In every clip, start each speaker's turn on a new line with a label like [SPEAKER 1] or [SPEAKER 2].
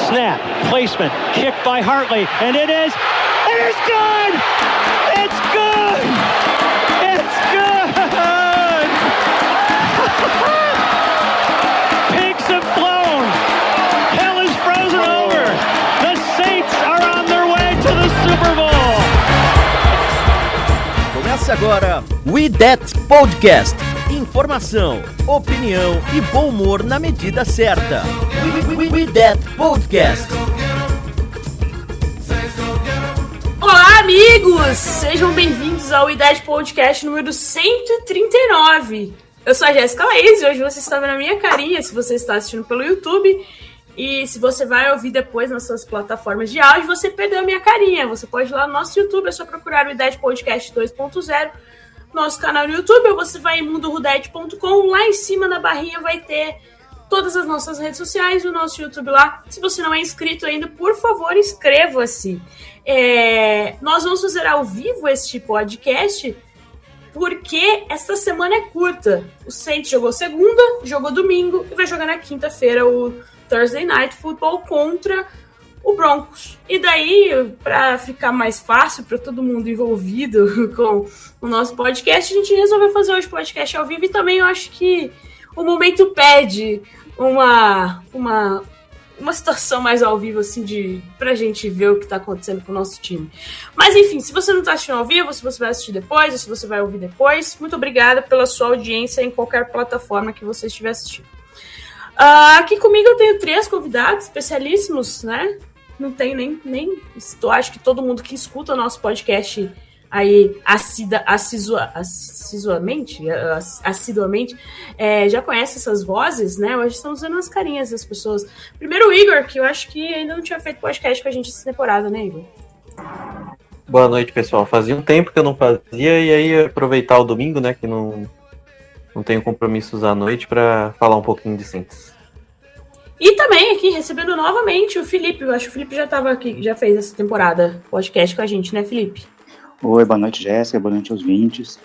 [SPEAKER 1] Snap, placement, kick by Hartley, and it is good! It's good! It's good! Pigs have flown! Hell is frozen over! The Saints are on their way to the Super Bowl!
[SPEAKER 2] Começa agora We That Podcast. Informação, opinião e bom humor na medida certa. We That Podcast.
[SPEAKER 3] Olá, amigos! Sejam bem-vindos ao We That Podcast número 139. Eu sou a Jéssica Laís e hoje você está vendo a minha carinha se você está assistindo pelo YouTube. E se você vai ouvir depois nas suas plataformas de áudio, você perdeu a minha carinha. Você pode ir lá no nosso YouTube, é só procurar o We That Podcast 2.0. Nosso canal no YouTube, ou você vai em mundorudete.com, lá em cima na barrinha vai ter todas as nossas redes sociais, o nosso YouTube lá. Se você não é inscrito ainda, por favor, inscreva-se. Nós vamos fazer ao vivo este podcast, porque esta semana é curta. O Saints jogou segunda, jogou domingo, e vai jogar na quinta-feira o Thursday Night Football contra o Broncos. E daí, para ficar mais fácil para todo mundo envolvido com o nosso podcast, a gente resolveu fazer hoje podcast ao vivo e também eu acho que o momento pede uma situação mais ao vivo, assim, pra gente ver o que tá acontecendo com o nosso time. Mas enfim, se você não tá assistindo ao vivo, se você vai assistir depois, ou se você vai ouvir depois, muito obrigada pela sua audiência em qualquer plataforma que você estiver assistindo. Aqui comigo eu tenho 3 convidados especialíssimos, né? Não tem nem. Eu acho que todo mundo que escuta o nosso podcast aí assiduamente, já conhece essas vozes, né? Hoje estamos vendo as carinhas das pessoas. Primeiro o Igor, que eu acho que ainda não tinha feito podcast com a gente essa temporada, né, Igor?
[SPEAKER 4] Boa noite, pessoal. Fazia um tempo que eu não fazia, e aí aproveitar o domingo, né, que não tenho compromissos à noite, para falar um pouquinho de Saints.
[SPEAKER 3] E também aqui, recebendo novamente o Felipe. Eu acho que o Felipe já estava aqui, já fez essa temporada podcast com a gente, né, Felipe?
[SPEAKER 5] Oi, boa noite, Jéssica, boa noite aos ouvintes.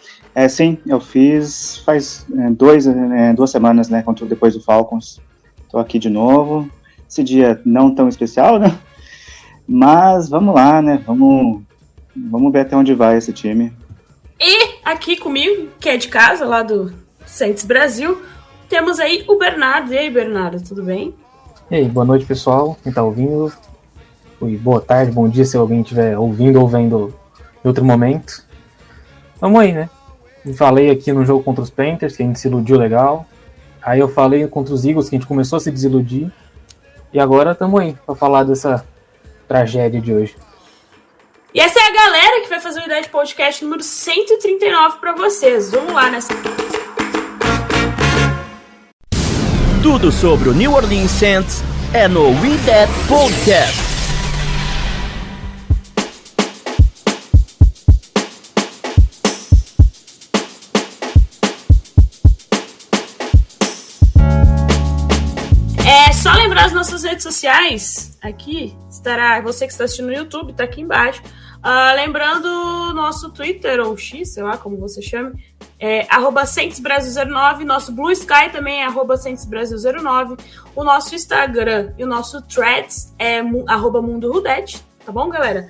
[SPEAKER 5] Sim, eu fiz faz 2 semanas, né, depois do Falcons. Estou aqui de novo. Esse dia não tão especial, né? Mas vamos lá, né? Vamos ver até onde vai esse time.
[SPEAKER 3] E aqui comigo, que é de casa, lá do Saints Brasil, temos aí o Bernardo. E aí, Bernardo, tudo bem?
[SPEAKER 6] E aí, boa noite, pessoal. Quem tá ouvindo? Boa tarde, bom dia, se alguém estiver ouvindo ou vendo em outro momento. Vamos aí, né? Eu falei aqui no jogo contra os Panthers, que a gente se iludiu legal. Aí eu falei contra os Eagles, que a gente começou a se desiludir. E agora estamos aí, para falar dessa tragédia de hoje.
[SPEAKER 3] E essa é a galera que vai fazer o Ideia de Podcast número 139 para vocês. Vamos lá nessa.
[SPEAKER 2] Tudo sobre o New Orleans Saints é no We That Podcast.
[SPEAKER 3] Só lembrar as nossas redes sociais. Aqui estará, você que está assistindo no YouTube, está aqui embaixo. Lembrando o nosso Twitter, ou X, sei lá como você chame, @SaintsBrasil09, nosso Blue Sky também é @SaintsBrasil09, o nosso Instagram e o nosso Threads é @MundoRudete, tá bom, galera?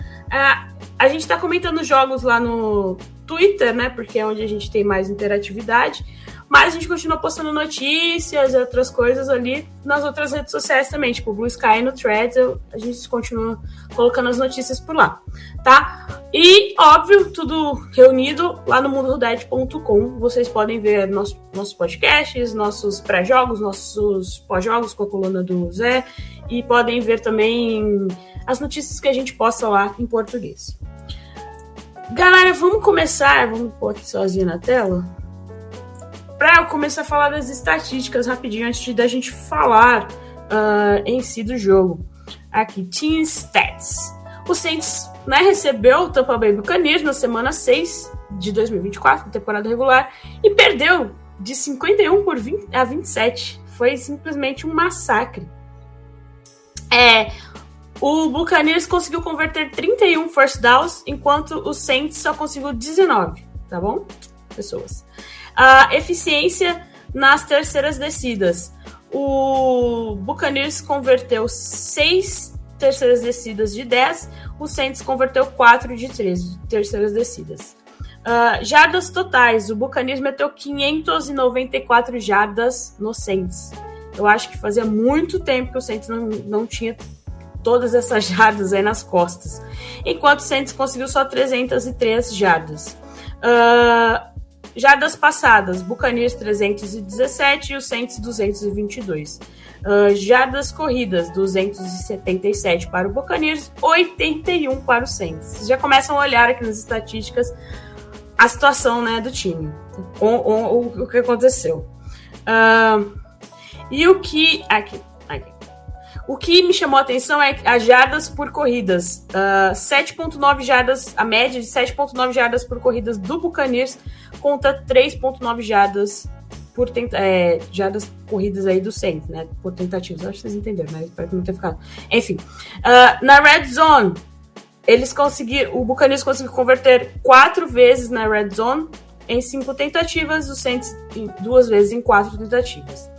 [SPEAKER 3] A gente tá comentando jogos lá no Twitter, né, porque é onde a gente tem mais interatividade, mas a gente continua postando notícias e outras coisas ali nas outras redes sociais também, tipo o Blue Sky e no Threads, a gente continua colocando as notícias por lá, tá? E, óbvio, tudo reunido lá no mundorudete.com. Vocês podem ver nossos podcasts, nossos pré-jogos, nossos pós-jogos com a coluna do Zé, e podem ver também as notícias que a gente posta lá em português. Galera, vamos pôr aqui sozinha na tela, para eu começar a falar das estatísticas rapidinho antes da gente falar em si do jogo. Aqui, Team Stats. O Saints, né, recebeu o Tampa Bay Buccaneers na semana 6 de 2024, na temporada regular, e perdeu de 51 a 27. Foi simplesmente um massacre. O Buccaneers conseguiu converter 31 first downs, enquanto o Saints só conseguiu 19, tá bom? Pessoas. A eficiência nas terceiras descidas. O Buccaneers converteu 6 terceiras descidas de 10, o Saints converteu 4 de 13 terceiras descidas. Jardas totais, o Buccaneers meteu 594 jardas no Saints. Eu acho que fazia muito tempo que o Saints não tinha todas essas jardas aí nas costas. Enquanto o Saints conseguiu só 303 jardas. Jardas passadas, Buccaneers 317 e o Saints 222. Jardas corridas, 277 para o Buccaneers, 81 para o Saints. Vocês já começam a olhar aqui nas estatísticas a situação, né, do time. O que aconteceu. E o que... Aqui. O que me chamou a atenção é as jardas por corridas. 7.9 jardas, a média de 7.9 jardas por corridas do Buccaneers contra 3.9 jardas por jardas corridas aí do Saints, né? Por tentativas. Acho que vocês entenderam, né? Espero que não tenha ficado. Enfim. Na Red Zone, o Buccaneers conseguiu converter 4 vezes na Red Zone em 5 tentativas, o Saints 2 vezes em 4 tentativas.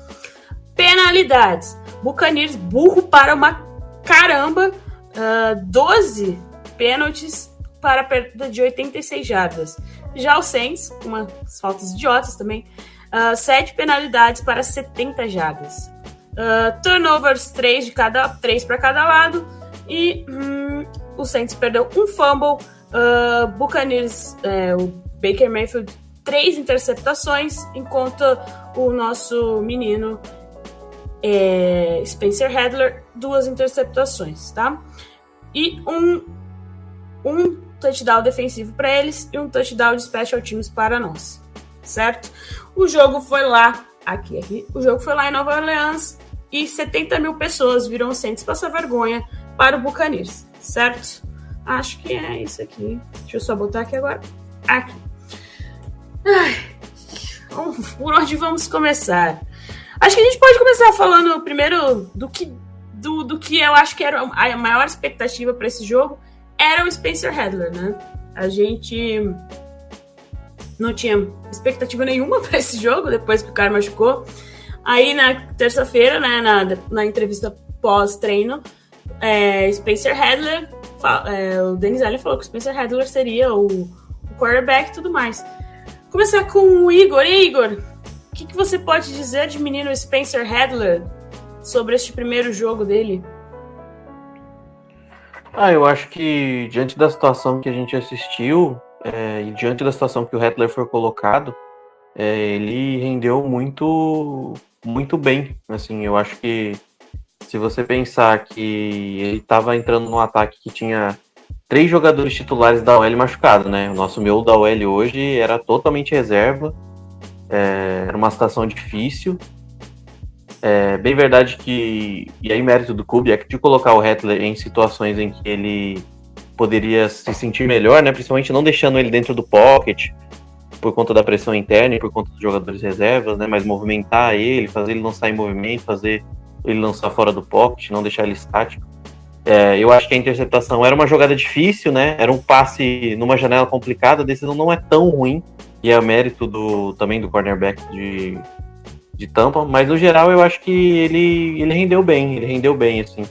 [SPEAKER 3] Penalidades. Buccaneers burro para uma caramba, 12 pênaltis para perda de 86 jardas. Já o Saints, com umas faltas idiotas também, 7 penalidades para 70 jardas. Turnovers 3 para cada lado e o Saints perdeu um fumble. Buccaneers, o Baker Mayfield, 3 interceptações, enquanto o nosso menino Spencer Rattler, 2 interceptações, tá? E um touchdown defensivo para eles e um touchdown de special teams para nós, certo? O jogo foi lá, o jogo foi lá em Nova Orleans e 70 mil pessoas viram o Saints passar vergonha para o Buccaneers, certo? Acho que é isso aqui. Deixa eu só botar aqui agora. Aqui. Por onde vamos começar? Acho que a gente pode começar falando primeiro do que eu acho que era a maior expectativa para esse jogo, era o Spencer Rattler, né? A gente não tinha expectativa nenhuma para esse jogo, depois que o cara machucou. Aí na terça-feira, né, na entrevista pós-treino, Spencer Rattler, o Dennis Allen falou que o Spencer Rattler seria o quarterback e tudo mais. Começar com o Igor. Igor, o que você pode dizer de menino Spencer Rattler sobre este primeiro jogo dele?
[SPEAKER 4] Eu acho que diante da situação que a gente assistiu e diante da situação que o Rattler foi colocado, ele rendeu muito, muito bem. Assim, eu acho que se você pensar que ele estava entrando num ataque que tinha 3 jogadores titulares da OL machucados, né? O nosso miolo da OL hoje era totalmente reserva. Era uma situação difícil. Bem verdade que, e aí mérito do Kubiak, de colocar o Rattler em situações em que ele poderia se sentir melhor, né? Principalmente não deixando ele dentro do pocket, por conta da pressão interna e por conta dos jogadores reservas, né? Mas movimentar ele, fazer ele lançar em movimento, fazer ele lançar fora do pocket, não deixar ele estático. Eu acho que a interceptação era uma jogada difícil, né? Era um passe numa janela complicada, a decisão não é tão ruim, e é mérito também do cornerback de Tampa, mas no geral eu acho que ele rendeu bem, assim.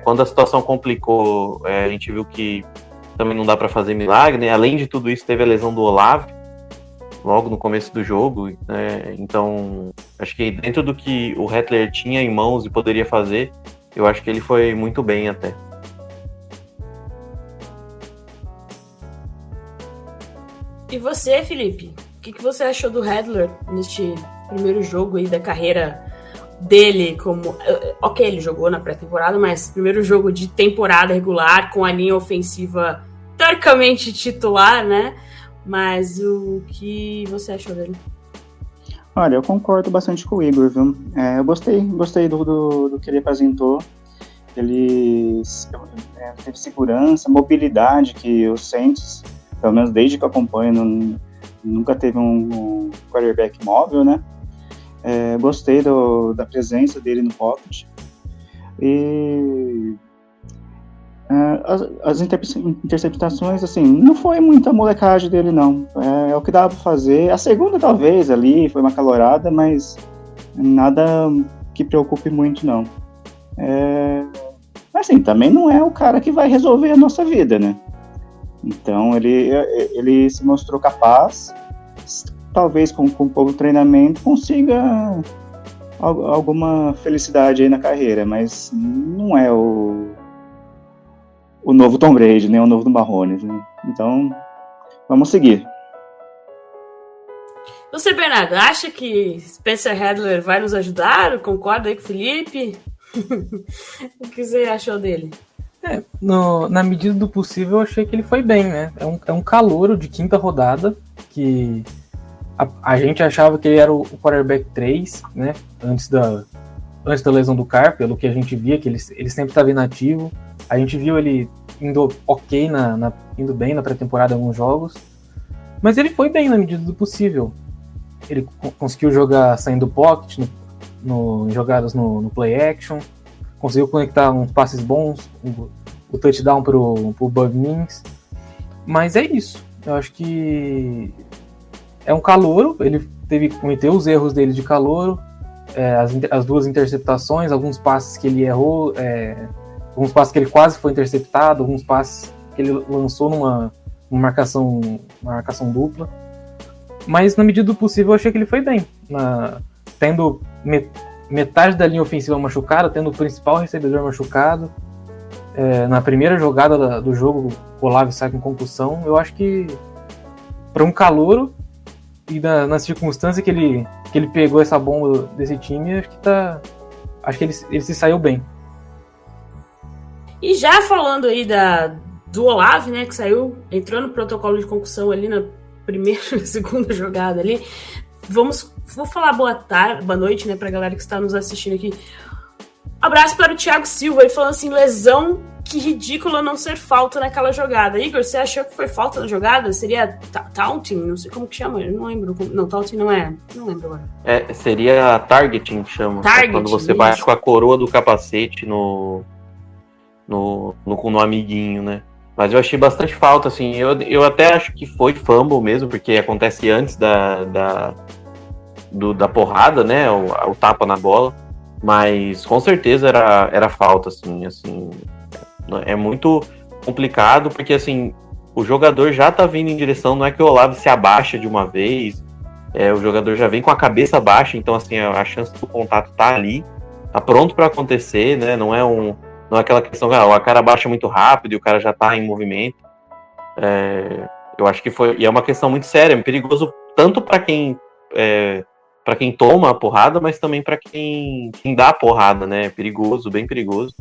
[SPEAKER 4] Quando a situação complicou, a gente viu que também não dá para fazer milagre, né? Além de tudo isso, teve a lesão do Olave logo no começo do jogo, né? Então acho que dentro do que o Rattler tinha em mãos e poderia fazer, eu acho que ele foi muito bem até.
[SPEAKER 3] E você, Felipe? O que você achou do Rattler neste primeiro jogo aí da carreira dele? Ok, ele jogou na pré-temporada, mas primeiro jogo de temporada regular, com a linha ofensiva teoricamente titular, né? Mas o que você achou dele?
[SPEAKER 5] Olha, eu concordo bastante com o Igor, viu? Eu gostei do que ele apresentou. Ele teve segurança, mobilidade, que o Saints, pelo menos desde que eu acompanho, nunca teve um quarterback móvel, né? Gostei da presença dele no pocket. E As interceptações, assim, não foi muita molecagem dele, não. É o que dava pra fazer. A segunda, talvez, ali, foi uma calorada, mas nada que preocupe muito, não. Assim, também não é o cara que vai resolver a nossa vida, né? Então, ele se mostrou capaz, talvez com um pouco de treinamento consiga alguma felicidade aí na carreira, mas não é o novo Tom Brady, né? O novo do Mahomes, né? Então, vamos seguir.
[SPEAKER 3] Você, Bernardo, acha que Spencer Rattler vai nos ajudar? Concorda aí com o Felipe? O que você achou dele?
[SPEAKER 6] Na medida do possível, eu achei que ele foi bem, né? É um calouro de 5ª rodada, que a gente achava que ele era o quarterback 3, né? Antes da lesão do Carr, pelo que a gente via, que ele sempre estava inativo. A gente viu ele indo ok, indo bem na pré-temporada em alguns jogos. Mas ele foi bem na medida do possível. Ele conseguiu jogar saindo do pocket, em jogadas no play action. Conseguiu conectar uns passes bons, o touchdown pro Bug Means. Mas é isso. Eu acho que é um calouro. Ele cometeu os erros dele de calouro. As 2 interceptações, alguns passes que ele errou, alguns passes que ele quase foi interceptado, alguns passes que ele lançou numa marcação dupla. Mas na medida do possível eu achei que ele foi bem. Tendo metade da linha ofensiva machucada, tendo o principal recebedor machucado. Na primeira jogada do jogo, o Olave sai com concussão. Eu acho que para um calouro e na circunstância que ele pegou essa bomba desse time, acho que ele se saiu bem.
[SPEAKER 3] E já falando aí do Olave, né, que entrou no protocolo de concussão ali na primeira, segunda jogada ali, vou falar boa noite, né, pra galera que está nos assistindo aqui. Abraço para o Thiago Silva, ele falando assim, lesão, que ridícula não ser falta naquela jogada. Igor, você achou que foi falta na jogada? Seria taunting? Não sei como que chama, eu não lembro. Não, taunting não lembro agora.
[SPEAKER 4] Seria targeting que chama.
[SPEAKER 3] Targeting,
[SPEAKER 4] quando você bate com a coroa do capacete no amiguinho, né? Mas eu achei bastante falta, assim. Eu até acho que foi fumble mesmo, porque acontece antes da porrada, né? O tapa na bola. Mas com certeza era falta, assim. É muito complicado, porque assim, o jogador já tá vindo em direção, não é que o Olave se abaixa de uma vez, o jogador já vem com a cabeça baixa, então assim, a chance do contato tá ali, tá pronto para acontecer, né? Não é aquela questão que a cara baixa muito rápido e o cara já tá em movimento. Eu acho que foi, e é uma questão muito séria, é perigoso tanto para quem toma a porrada, mas também para quem dá a porrada, né? É perigoso, bem perigoso.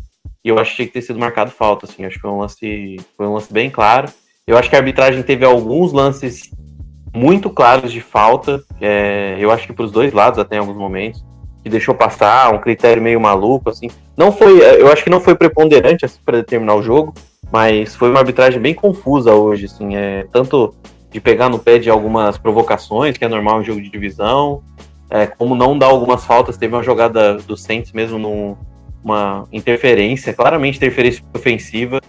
[SPEAKER 4] E eu achei que ter sido marcado falta, assim. Acho que foi um lance bem claro. Eu acho que a arbitragem teve alguns lances muito claros de falta. Eu acho que para os dois lados, até em alguns momentos, que deixou passar um critério meio maluco, assim. Eu acho que não foi preponderante assim, para determinar o jogo, mas foi uma arbitragem bem confusa hoje, assim. Tanto de pegar no pé de algumas provocações, que é normal em jogo de divisão, como não dar algumas faltas. Teve uma jogada do Saints mesmo uma interferência, claramente interferência ofensiva,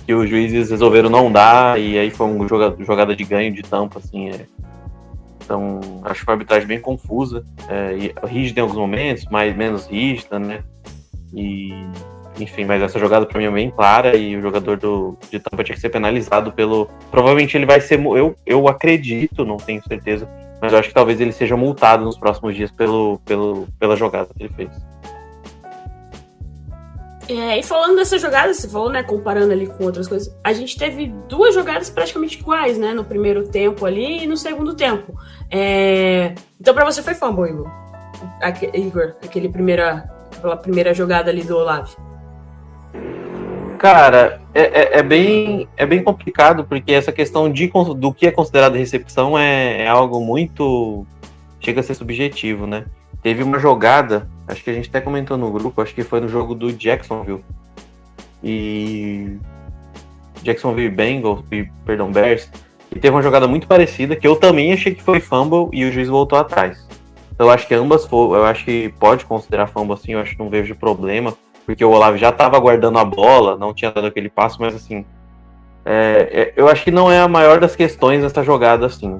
[SPEAKER 4] que os juízes resolveram não dar, e aí foi uma jogada de ganho de tampa, assim. Então, acho uma arbitragem bem confusa, e rígida em alguns momentos, menos rígida, né? E, enfim, mas essa jogada pra mim é bem clara, e o jogador de tampa tinha que ser penalizado provavelmente ele vai ser, eu acredito, não tenho certeza, mas eu acho que talvez ele seja multado nos próximos dias pela jogada que ele fez.
[SPEAKER 3] E falando dessa jogada, você falou, né, comparando ali com outras coisas, a gente teve 2 jogadas praticamente iguais, né, no primeiro tempo ali e no segundo tempo. Então pra você foi fumble, Igor, aquela primeira jogada ali do Olave?
[SPEAKER 4] Cara, é bem complicado, porque essa questão do que é considerado recepção é algo muito... chega a ser subjetivo, né? Teve uma jogada, acho que a gente até comentou no grupo, acho que foi no jogo do Jacksonville. Jacksonville Bears. E teve uma jogada muito parecida, que eu também achei que foi fumble e o juiz voltou atrás. Então eu acho que eu acho que pode considerar fumble assim, eu acho que não vejo problema. porque o Olave já estava guardando a bola, não tinha dado aquele passo, mas assim, eu acho que não é a maior das questões nessa jogada, assim.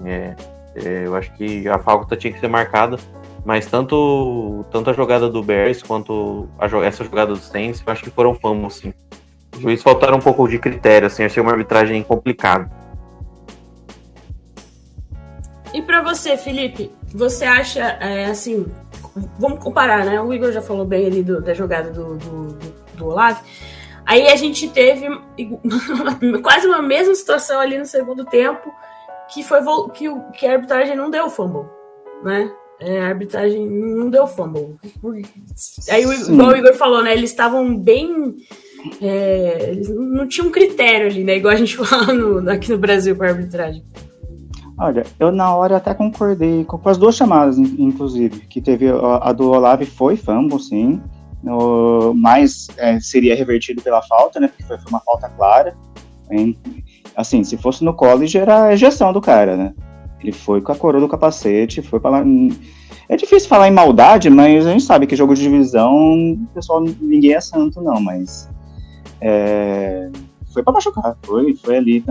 [SPEAKER 4] Eu acho que a falta tinha que ser marcada, mas tanto a jogada do Bears quanto essa jogada do Saints, eu acho que foram fumbles, sim. Os juízes faltaram um pouco de critério, assim, achei uma arbitragem complicada.
[SPEAKER 3] E pra você, Felipe, você acha, assim, vamos comparar, né? O Igor já falou bem ali da jogada do Olave. Aí a gente teve quase uma mesma situação ali no segundo tempo, que a arbitragem não deu fumble, né? A arbitragem não deu fumble. Aí, igual o Igor falou, né? Eles estavam bem... eles não tinham critério ali, né? Igual a gente fala aqui no Brasil com a arbitragem.
[SPEAKER 5] Olha, eu na hora até concordei com as duas chamadas, inclusive, que teve a do Olave foi fumble, sim, mas seria revertido pela falta, né, porque foi uma falta clara, hein? Assim, se fosse no college era a ejeção do cara, né, ele foi com a coroa do capacete, foi pra lá, é difícil falar em maldade, mas a gente sabe que jogo de divisão, pessoal, ninguém é santo não, mas foi pra machucar, foi ali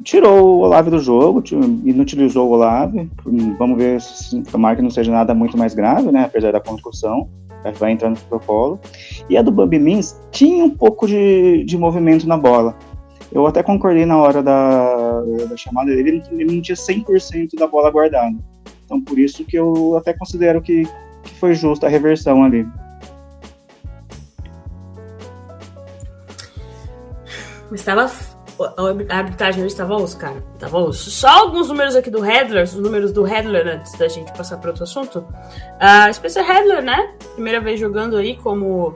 [SPEAKER 5] tirou o Olave do jogo, inutilizou o Olave. Vamos ver se tomara que não seja nada muito mais grave, né? Apesar da concussão, vai entrar no protocolo. E a do Bobby Means tinha um pouco de movimento na bola. Eu até concordei na hora da chamada dele, ele não tinha 100% da bola guardada. Então por isso que eu até considero que foi justa a reversão ali.
[SPEAKER 3] Mas a arbitragem hoje estava osso, cara. Tava osso. Só alguns números aqui do Hedler, os números do Hedler antes da gente passar para outro assunto. Spencer Hedler, né? Primeira vez jogando aí como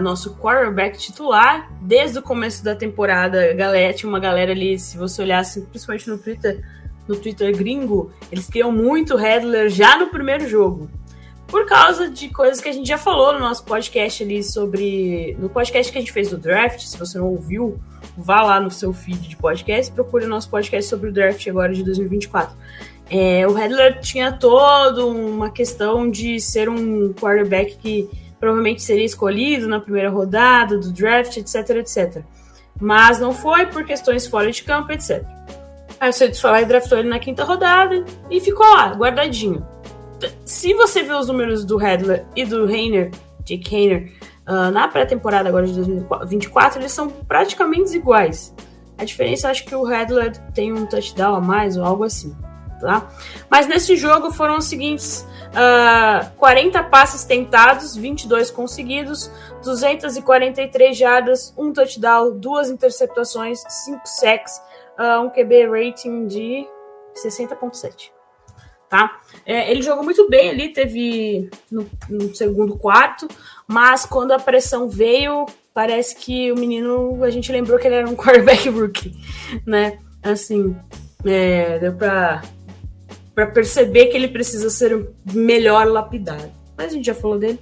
[SPEAKER 3] nosso quarterback titular. Desde o começo da temporada, tinha uma galera ali, se você olhasse, principalmente no Twitter gringo, eles queriam muito o Hedler já no primeiro jogo. Por causa de coisas que a gente já falou no nosso podcast ali no podcast que a gente fez do draft. Se você não ouviu, vá lá no seu feed de podcast, procure o nosso podcast sobre o draft agora de 2024. O Hedler tinha toda uma questão de ser um quarterback que provavelmente seria escolhido na primeira rodada do draft, etc, etc. Mas não foi por questões fora de campo, etc. Aí o Santos foi lá e draftou ele na quinta rodada e ficou lá, guardadinho. Se você ver os números do Hedler e do Jake Haener, na pré-temporada agora de 2024, eles são praticamente iguais. A diferença, acho que o Hedler tem um touchdown a mais ou algo assim, tá? Mas nesse jogo foram os seguintes: 40 passes tentados, 22 conseguidos, 243 jardas, 1 touchdown, 2 interceptações, 5 sacks, um QB rating de 60.7. Tá? Ele jogou muito bem ali, teve no segundo quarto, mas quando a pressão veio, parece que o menino, a gente lembrou que ele era um quarterback rookie, né? Assim, deu pra perceber que ele precisa ser melhor lapidado. Mas a gente já falou dele.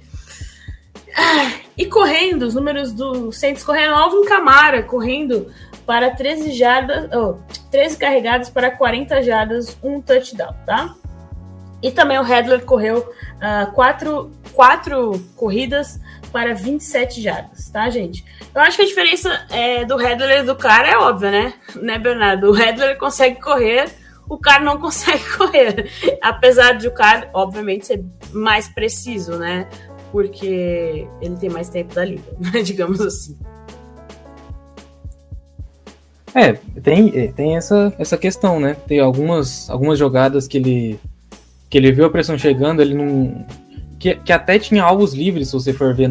[SPEAKER 3] E correndo, os números do Saints correndo, Alvin Kamara correndo para 13 carregadas para 40 jardas, 1 touchdown, tá? E também o Hedler correu 4 corridas para 27 jardas, tá, gente? Eu acho que a diferença do Hedler e do cara é óbvia, né, Bernardo? O Hedler consegue correr, o cara não consegue correr. Apesar de o cara, obviamente, ser mais preciso, né? Porque ele tem mais tempo da liga, né? Digamos assim.
[SPEAKER 6] Tem essa questão, né? Tem algumas jogadas que ele viu a pressão chegando, ele não... Que até tinha alvos livres, se você for ver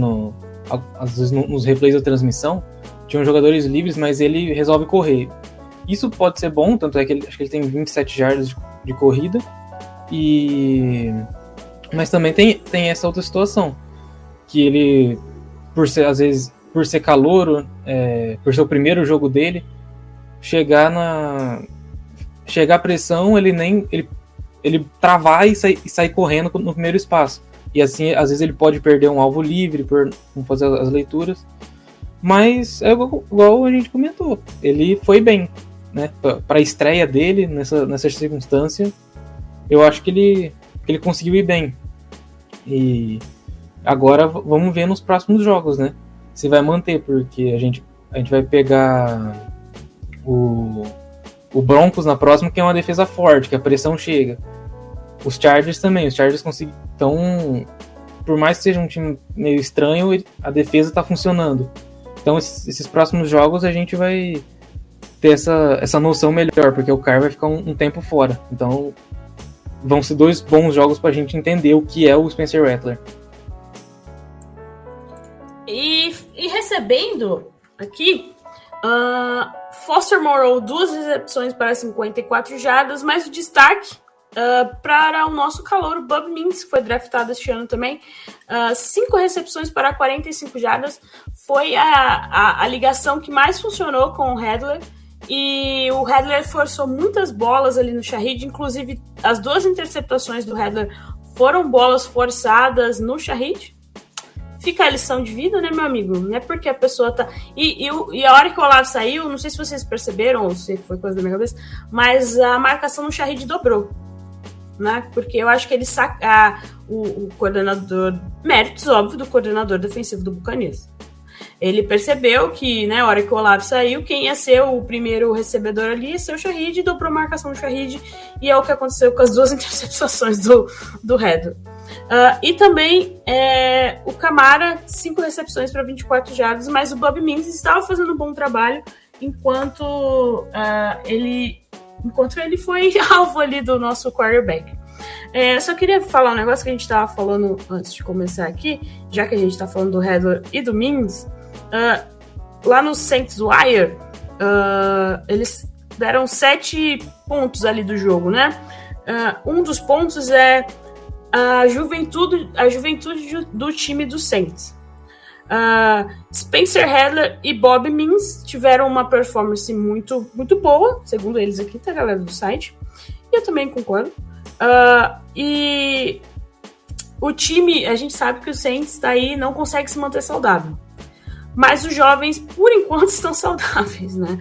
[SPEAKER 6] às vezes nos replays da transmissão, tinham jogadores livres, mas ele resolve correr. Isso pode ser bom, tanto é que acho que ele tem 27 jardas de corrida, mas também tem essa outra situação, que ele, por ser calouro, por ser o primeiro jogo dele, chegar a pressão, ele travar e sair correndo no primeiro espaço. E assim, às vezes ele pode perder um alvo livre por não fazer as leituras. Mas é igual a gente comentou. Ele foi bem, né? Para a estreia dele nessa circunstância, eu acho que ele conseguiu ir bem. E Agora vamos ver nos próximos jogos, né? Se vai manter, porque a gente vai pegar o Broncos na próxima, que é uma defesa forte, que a pressão chega. Os Chargers também, os Chargers conseguem. Então, por mais que seja um time meio estranho, a defesa tá funcionando. Então, esses próximos jogos a gente vai ter essa noção melhor, porque o Carr vai ficar um tempo fora. Então, vão ser 2 bons jogos pra gente entender o que é o Spencer Rattler.
[SPEAKER 3] E recebendo aqui, Foster Moreau, 2 recepções para 54 jardas, mas o destaque para o nosso calouro Bob Mintz, que foi draftado este ano também, 5 recepções para 45 jardas, foi a ligação que mais funcionou com o Rattler, e o Rattler forçou muitas bolas ali no Shaheed, inclusive as 2 interceptações do Rattler foram bolas forçadas no Shaheed. Fica a lição de vida, né, meu amigo? Não é porque a pessoa tá... E a hora que o Olavo saiu, não sei se vocês perceberam, ou se foi coisa da minha cabeça, mas a marcação no Shaheed dobrou, né? Porque eu acho que ele o coordenador... Méritos, óbvio, do coordenador defensivo do Buccaneers. Ele percebeu que, né, a hora que o Olavo saiu, quem ia ser o primeiro recebedor ali ia ser o Shaheed, dobrou a marcação do Shaheed, e é o que aconteceu com as 2 interceptações do Rattler. E também o Kamara, 5 recepções para 24 jardas, mas o Bob Mintz estava fazendo um bom trabalho enquanto ele foi alvo ali do nosso quarterback. Só queria falar um negócio que a gente estava falando antes de começar aqui, já que a gente está falando do Rattler e do Mintz. Lá no Saints Wire, eles deram 7 pontos ali do jogo, né? Um dos pontos é a juventude do time do Saints. Spencer Rattler e Bob Mintz tiveram uma performance muito, muito boa, segundo eles aqui, tá, galera do site? E eu também concordo. E o time, a gente sabe que o Saints tá aí, não consegue se manter saudável. Mas os jovens, por enquanto, estão saudáveis, né?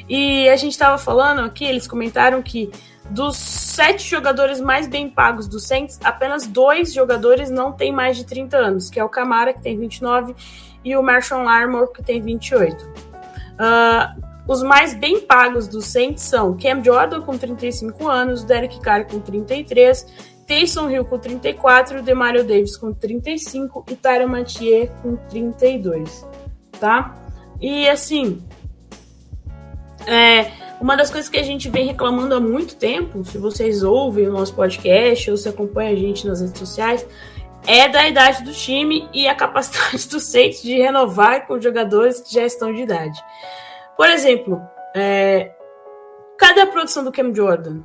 [SPEAKER 3] E a gente tava falando aqui, eles comentaram que dos 7 jogadores mais bem pagos do Saints, apenas 2 jogadores não têm mais de 30 anos, que é o Kamara, que tem 29, e o Marshawn Lattimore, que tem 28. Os mais bem pagos do Saints são Cam Jordan, com 35 anos, Derek Carr, com 33, Taysom Hill, com 34, Demario Davis, com 35, e Tyrann Mathieu, com 32. Tá? E assim, uma das coisas que a gente vem reclamando há muito tempo, se vocês ouvem o nosso podcast ou se acompanham a gente nas redes sociais, é da idade do time e a capacidade do Saints de renovar com jogadores que já estão de idade. Por exemplo, cadê a produção do Cam Jordan?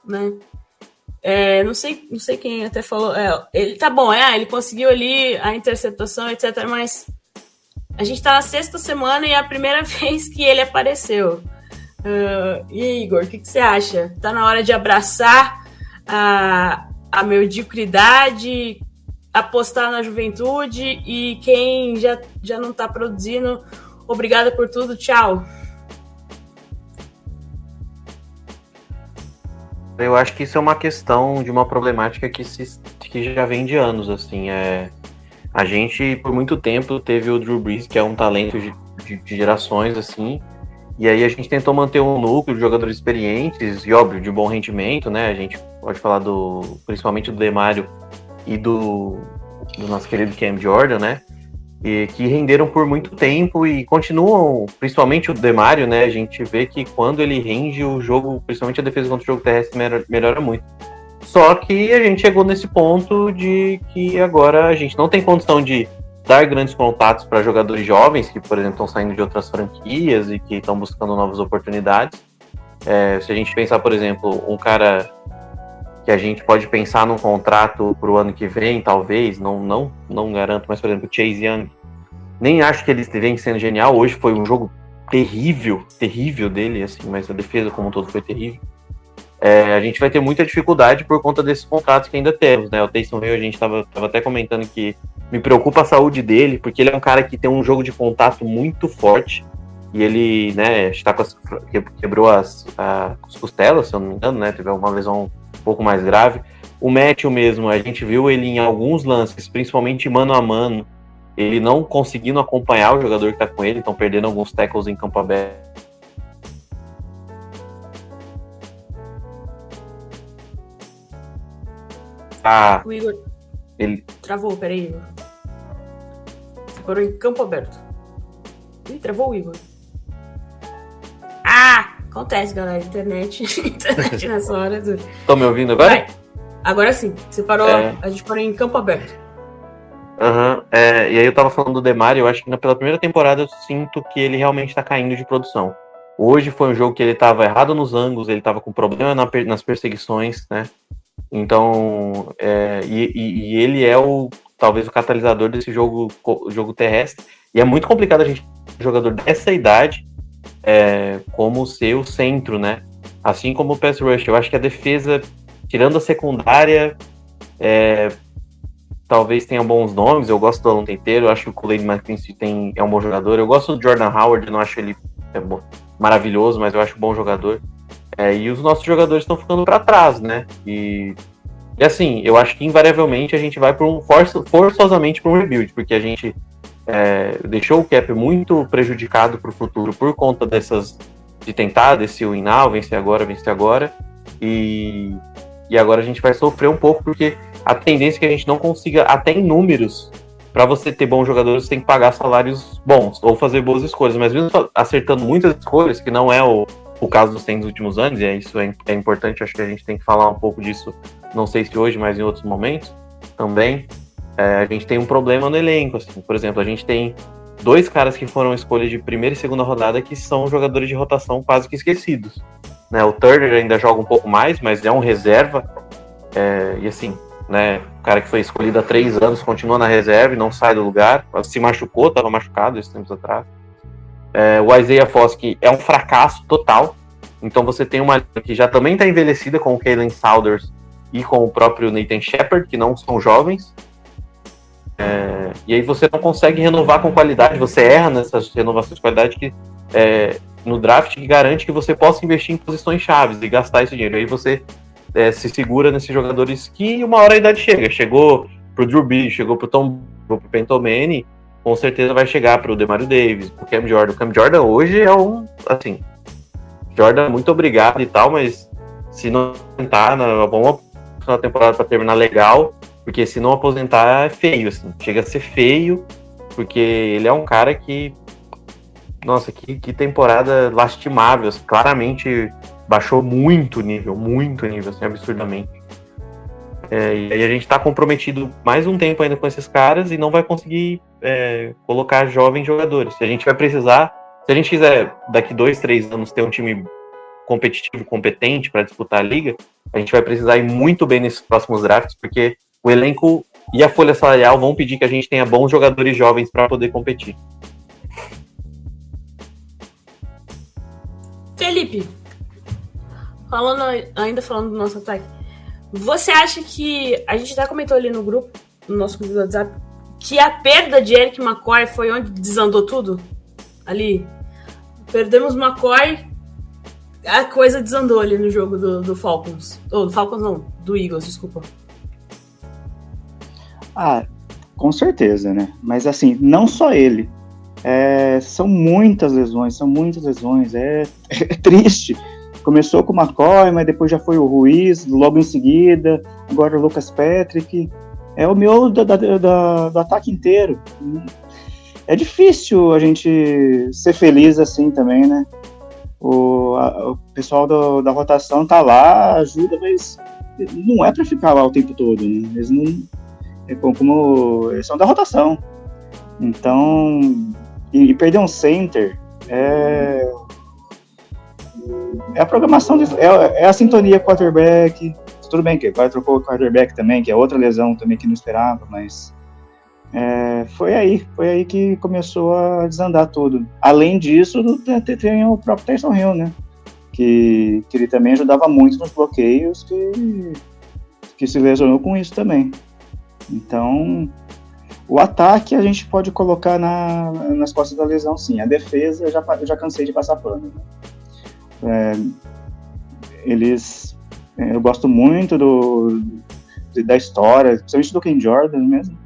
[SPEAKER 3] Né? Não sei quem até falou. Ele tá bom, ele conseguiu ali a interceptação, etc. Mas a gente tá na 6ª semana e é a primeira vez que ele apareceu. E Igor, o que você acha? Tá na hora de abraçar a mediocridade, apostar na juventude, e quem já não tá produzindo, obrigada por tudo, tchau.
[SPEAKER 4] Eu acho que isso é uma questão de uma problemática que já vem de anos, assim. A gente, por muito tempo, teve o Drew Brees, que é um talento de gerações, assim, e aí a gente tentou manter um núcleo de jogadores experientes e, óbvio, de bom rendimento, né? A gente pode falar principalmente do Demario e do nosso querido Cam Jordan, né? E que renderam por muito tempo e continuam, principalmente o Demario, né? A gente vê que quando ele rende, o jogo, principalmente a defesa contra o jogo terrestre, melhora muito. Só que a gente chegou nesse ponto de que agora a gente não tem condição de dar grandes contatos para jogadores jovens que, por exemplo, estão saindo de outras franquias e que estão buscando novas oportunidades. Se a gente pensar, por exemplo, um cara que a gente pode pensar num contrato para o ano que vem, talvez, não garanto, mas, por exemplo, o Chase Young, nem acho que ele vem sendo genial. Hoje foi um jogo terrível dele, assim, mas a defesa como um todo foi terrível. A gente vai ter muita dificuldade por conta desses contratos que ainda temos, né? O Taysom Hill, a gente estava até comentando que me preocupa a saúde dele, porque ele é um cara que tem um jogo de contato muito forte, e ele, né, quebrou as costelas, se eu não me engano, né? Teve uma lesão um pouco mais grave. O Matthew mesmo, a gente viu ele em alguns lances, principalmente mano a mano, ele não conseguindo acompanhar o jogador que tá com ele, então perdendo alguns tackles em campo aberto.
[SPEAKER 3] O Igor
[SPEAKER 4] ele
[SPEAKER 3] travou, peraí, Igor. Você parou em campo aberto. Ih, travou o Igor. Acontece, galera. Internet nessa hora.
[SPEAKER 4] Estão me ouvindo agora?
[SPEAKER 3] Vai. Agora sim. Você parou, a gente parou em campo aberto.
[SPEAKER 4] E aí eu tava falando do Demar, eu acho que pela primeira temporada eu sinto que ele realmente tá caindo de produção. Hoje foi um jogo que ele tava errado nos ângulos, ele tava com problema nas perseguições, né? Então, e ele é talvez o catalisador desse jogo terrestre. E é muito complicado a gente, um jogador dessa idade, como ser o centro, né? Assim como o pass rush. Eu acho que a defesa, tirando a secundária, talvez tenha bons nomes. Eu gosto do Alan Teiteiro, eu acho que o Kool-Aid McKinstry é um bom jogador. Eu gosto do Jordan Howard, não acho ele maravilhoso, mas eu acho um bom jogador. E os nossos jogadores estão ficando para trás, né? E assim, eu acho que invariavelmente a gente vai forçosamente para um rebuild, porque a gente deixou o cap muito prejudicado para o futuro por conta de tentar desse win now, vencer agora, e agora a gente vai sofrer um pouco, porque a tendência é que a gente não consiga, até em números, para você ter bons jogadores, você tem que pagar salários bons, ou fazer boas escolhas, mas mesmo acertando muitas escolhas, que não é o caso dos 100 últimos anos, e isso é importante, acho que a gente tem que falar um pouco disso, não sei se hoje, mas em outros momentos também, a gente tem um problema no elenco, assim. Por exemplo, a gente tem 2 caras que foram escolhas de primeira e segunda rodada que são jogadores de rotação quase que esquecidos, né? O Turner ainda joga um pouco mais, mas é um reserva, e assim, né, o cara que foi escolhido há 3 anos continua na reserva e não sai do lugar, se machucou, estava machucado esses tempos atrás. O Isaiah Foskey é um fracasso total, então você tem uma que já também está envelhecida com o Kalen Saunders e com o próprio Nathan Shepard, que não são jovens, e aí você não consegue renovar com qualidade, você erra nessas renovações de qualidade no draft, que garante que você possa investir em posições chaves e gastar esse dinheiro. Aí você se segura nesses jogadores que uma hora a idade chegou pro Drew Brees, chegou pro Tom, pro Peyton Manning, com certeza vai chegar pro Demario Davis, pro Cam Jordan. O Cam Jordan hoje é assim, Jordan, muito obrigado e tal, mas se não tentar, vamos na temporada para terminar legal, porque se não aposentar é feio, assim, chega a ser feio, porque ele é um cara que, nossa, que temporada lastimável, assim, claramente baixou muito nível, assim, absurdamente. E aí a gente tá comprometido mais um tempo ainda com esses caras e não vai conseguir colocar jovens jogadores. Se a gente quiser daqui 2-3 anos ter um time competitivo, competente para disputar a liga, a gente vai precisar ir muito bem nesses próximos drafts, porque o elenco e a folha salarial vão pedir que a gente tenha bons jogadores jovens para poder competir.
[SPEAKER 3] Felipe, ainda falando do nosso ataque, você acha que, a gente já comentou ali no nosso grupo do WhatsApp, que a perda de Eric McCoy foi onde desandou tudo? Ali, perdemos McCoy, a coisa desandou ali no jogo do Falcons. Ou do Falcons não, do Eagles, desculpa.
[SPEAKER 5] Com certeza, né? Mas assim, não só ele. São muitas lesões. É triste. Começou com o McCoy, mas depois já foi o Ruiz, logo em seguida, agora o Lucas Patrick. É o miolo do ataque inteiro. É difícil a gente ser feliz assim também, né? O pessoal da rotação tá lá, ajuda, mas não é para ficar lá o tempo todo, né? Eles não... eles são da rotação. Então, e perder um center é a programação, é a sintonia quarterback. Tudo bem que agora trocou o quarterback também, que é outra lesão também que não esperava, mas foi aí que começou a desandar tudo. Além disso, tem o próprio Taysom Hill, né? Que ele também ajudava muito nos bloqueios, que se lesionou com isso também. Então, o ataque a gente pode colocar nas costas da lesão, sim. A defesa, eu já cansei de passar pano. Né? Eu gosto muito da história, principalmente do Ken Jordan mesmo.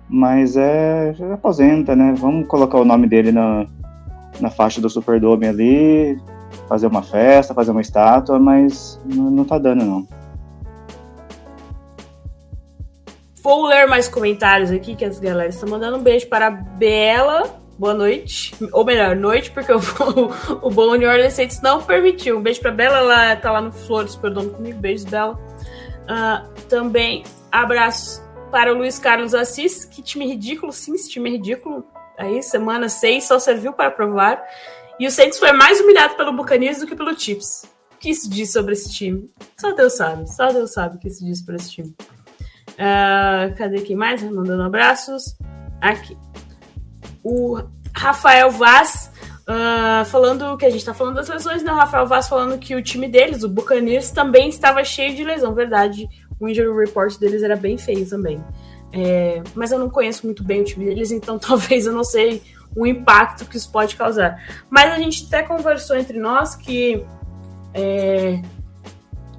[SPEAKER 5] Mas já aposenta, né? Vamos colocar o nome dele na faixa do Superdome ali, fazer uma festa, fazer uma estátua, mas não tá dando, não.
[SPEAKER 3] Vou ler mais comentários aqui, que as galera estão mandando um beijo para a Bela. Boa noite. Ou melhor, noite, porque o bom New Orleans Saints não permitiu. Um beijo para a Bela, ela tá lá no Flores Superdome comigo. Beijos, Bela. Também abraços para o Luiz Carlos Assis. Que time ridículo, sim, esse time é ridículo. Aí, semana 6 só serviu para provar. E o Saints foi mais humilhado pelo Buccaneers do que pelo Chiefs. O que isso diz sobre esse time? Só Deus sabe o que isso diz sobre esse time. Cadê quem mais? Mandando abraços. Aqui. O Rafael Vaz falando que a gente tá falando das lesões, né? O Rafael Vaz falando que o time deles, o Buccaneers, também estava cheio de lesão. Verdade, o injury report deles era bem feio também. Mas eu não conheço muito bem o time deles, então talvez eu não sei o impacto que isso pode causar. Mas a gente até conversou entre nós que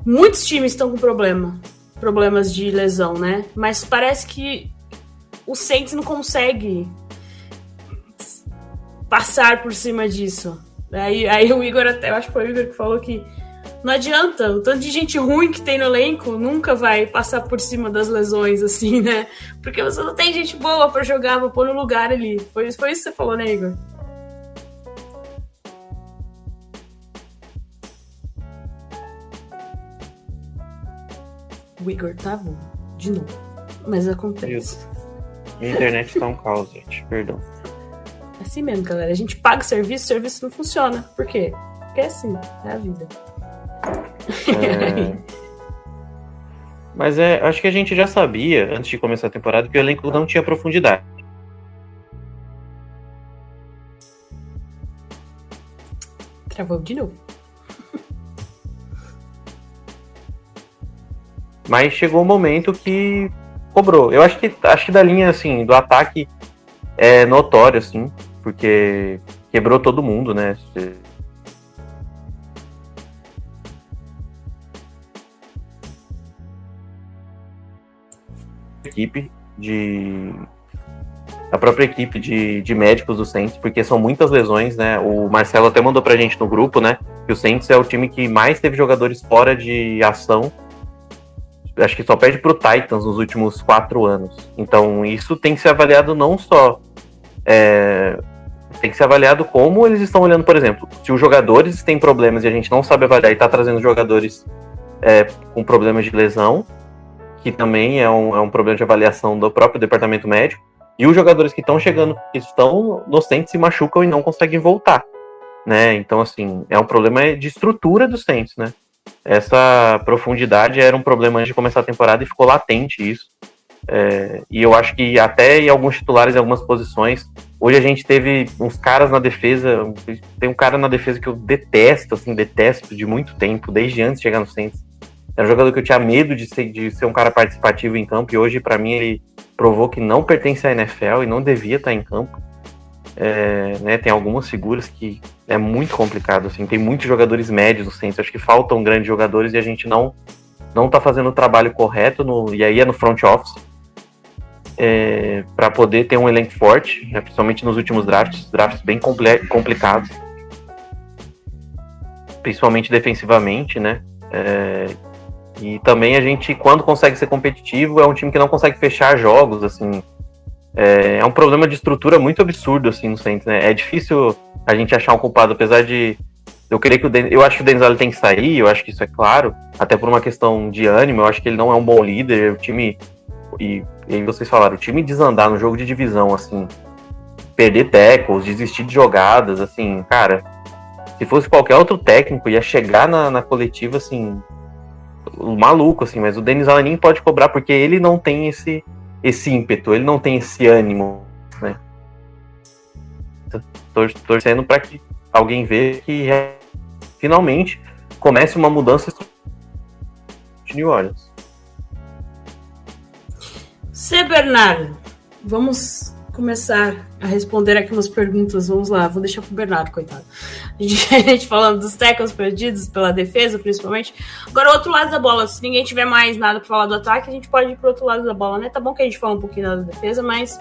[SPEAKER 3] muitos times estão com problemas de lesão, né? Mas parece que o Saints não consegue passar por cima disso. Aí o Igor, até eu acho que foi o Igor que falou que não adianta, o tanto de gente ruim que tem no elenco nunca vai passar por cima das lesões, assim, né? Porque você não tem gente boa pra jogar, pra pôr no lugar ali. Foi isso que você falou, né, Igor? O Igor tava de novo, mas acontece.
[SPEAKER 4] Isso. Minha internet tá um caos, gente, perdão.
[SPEAKER 3] Assim mesmo, galera. A gente paga o serviço não funciona. Por quê? Porque é assim, é a vida.
[SPEAKER 4] Mas acho que a gente já sabia, antes de começar a temporada, que o elenco não tinha profundidade.
[SPEAKER 3] Travou de novo.
[SPEAKER 4] Mas chegou o momento que cobrou. Eu acho que da linha, assim, do ataque é notório, assim, porque quebrou todo mundo, né? A própria equipe de médicos do Saints, porque são muitas lesões, né? O Marcelo até mandou pra gente no grupo, né? Que o Saints é o time que mais teve jogadores fora de ação. Acho que só perde pro Titans nos últimos 4 anos. Então isso tem que ser avaliado não só... tem que ser avaliado como eles estão olhando, por exemplo, se os jogadores têm problemas e a gente não sabe avaliar e tá trazendo jogadores com problemas de lesão, que também é um problema de avaliação do próprio departamento médico, e os jogadores que estão chegando, que estão no Saints, se machucam e não conseguem voltar, né? Então, assim, é um problema de estrutura do Saints, né? Essa profundidade era um problema antes de começar a temporada e ficou latente isso. E eu acho que até em alguns titulares em algumas posições, hoje a gente teve uns caras na defesa, tem um cara na defesa que eu detesto de muito tempo, desde antes de chegar no Saints. Era um jogador que eu tinha medo de ser um cara participativo em campo, e hoje, pra mim, ele provou que não pertence à NFL e não devia estar em campo. Né, tem algumas figuras que é muito complicado, assim, tem muitos jogadores médios no Saints, acho que faltam grandes jogadores e a gente não tá fazendo o trabalho correto, e aí é no front office, para poder ter um elenco forte, né, principalmente nos últimos drafts bem complicados, principalmente defensivamente, né? E também a gente, quando consegue ser competitivo, é um time que não consegue fechar jogos, assim. É um problema de estrutura muito absurdo, assim, no Saints, né? É difícil a gente achar um culpado, apesar de eu querer que eu acho que o Dennis Allen tem que sair, eu acho que isso é claro, até por uma questão de ânimo, eu acho que ele não é um bom líder, o time, e aí vocês falaram, o time desandar no jogo de divisão, assim, perder tackles, desistir de jogadas, assim, cara, se fosse qualquer outro técnico, ia chegar na coletiva, assim, maluco, assim, mas o Dennis Allen nem pode cobrar, porque ele não tem esse ímpeto, ele não tem esse ânimo, né? Torcendo para que alguém veja que finalmente comece uma mudança de New Orleans.
[SPEAKER 3] Bernardo, vamos começar a responder aqui umas perguntas, vamos lá, vou deixar pro Bernardo, coitado. A gente falando dos tackles perdidos pela defesa, principalmente. Agora, o outro lado da bola, se ninguém tiver mais nada pra falar do ataque, a gente pode ir pro outro lado da bola, né? Tá bom que a gente fala um pouquinho da defesa, mas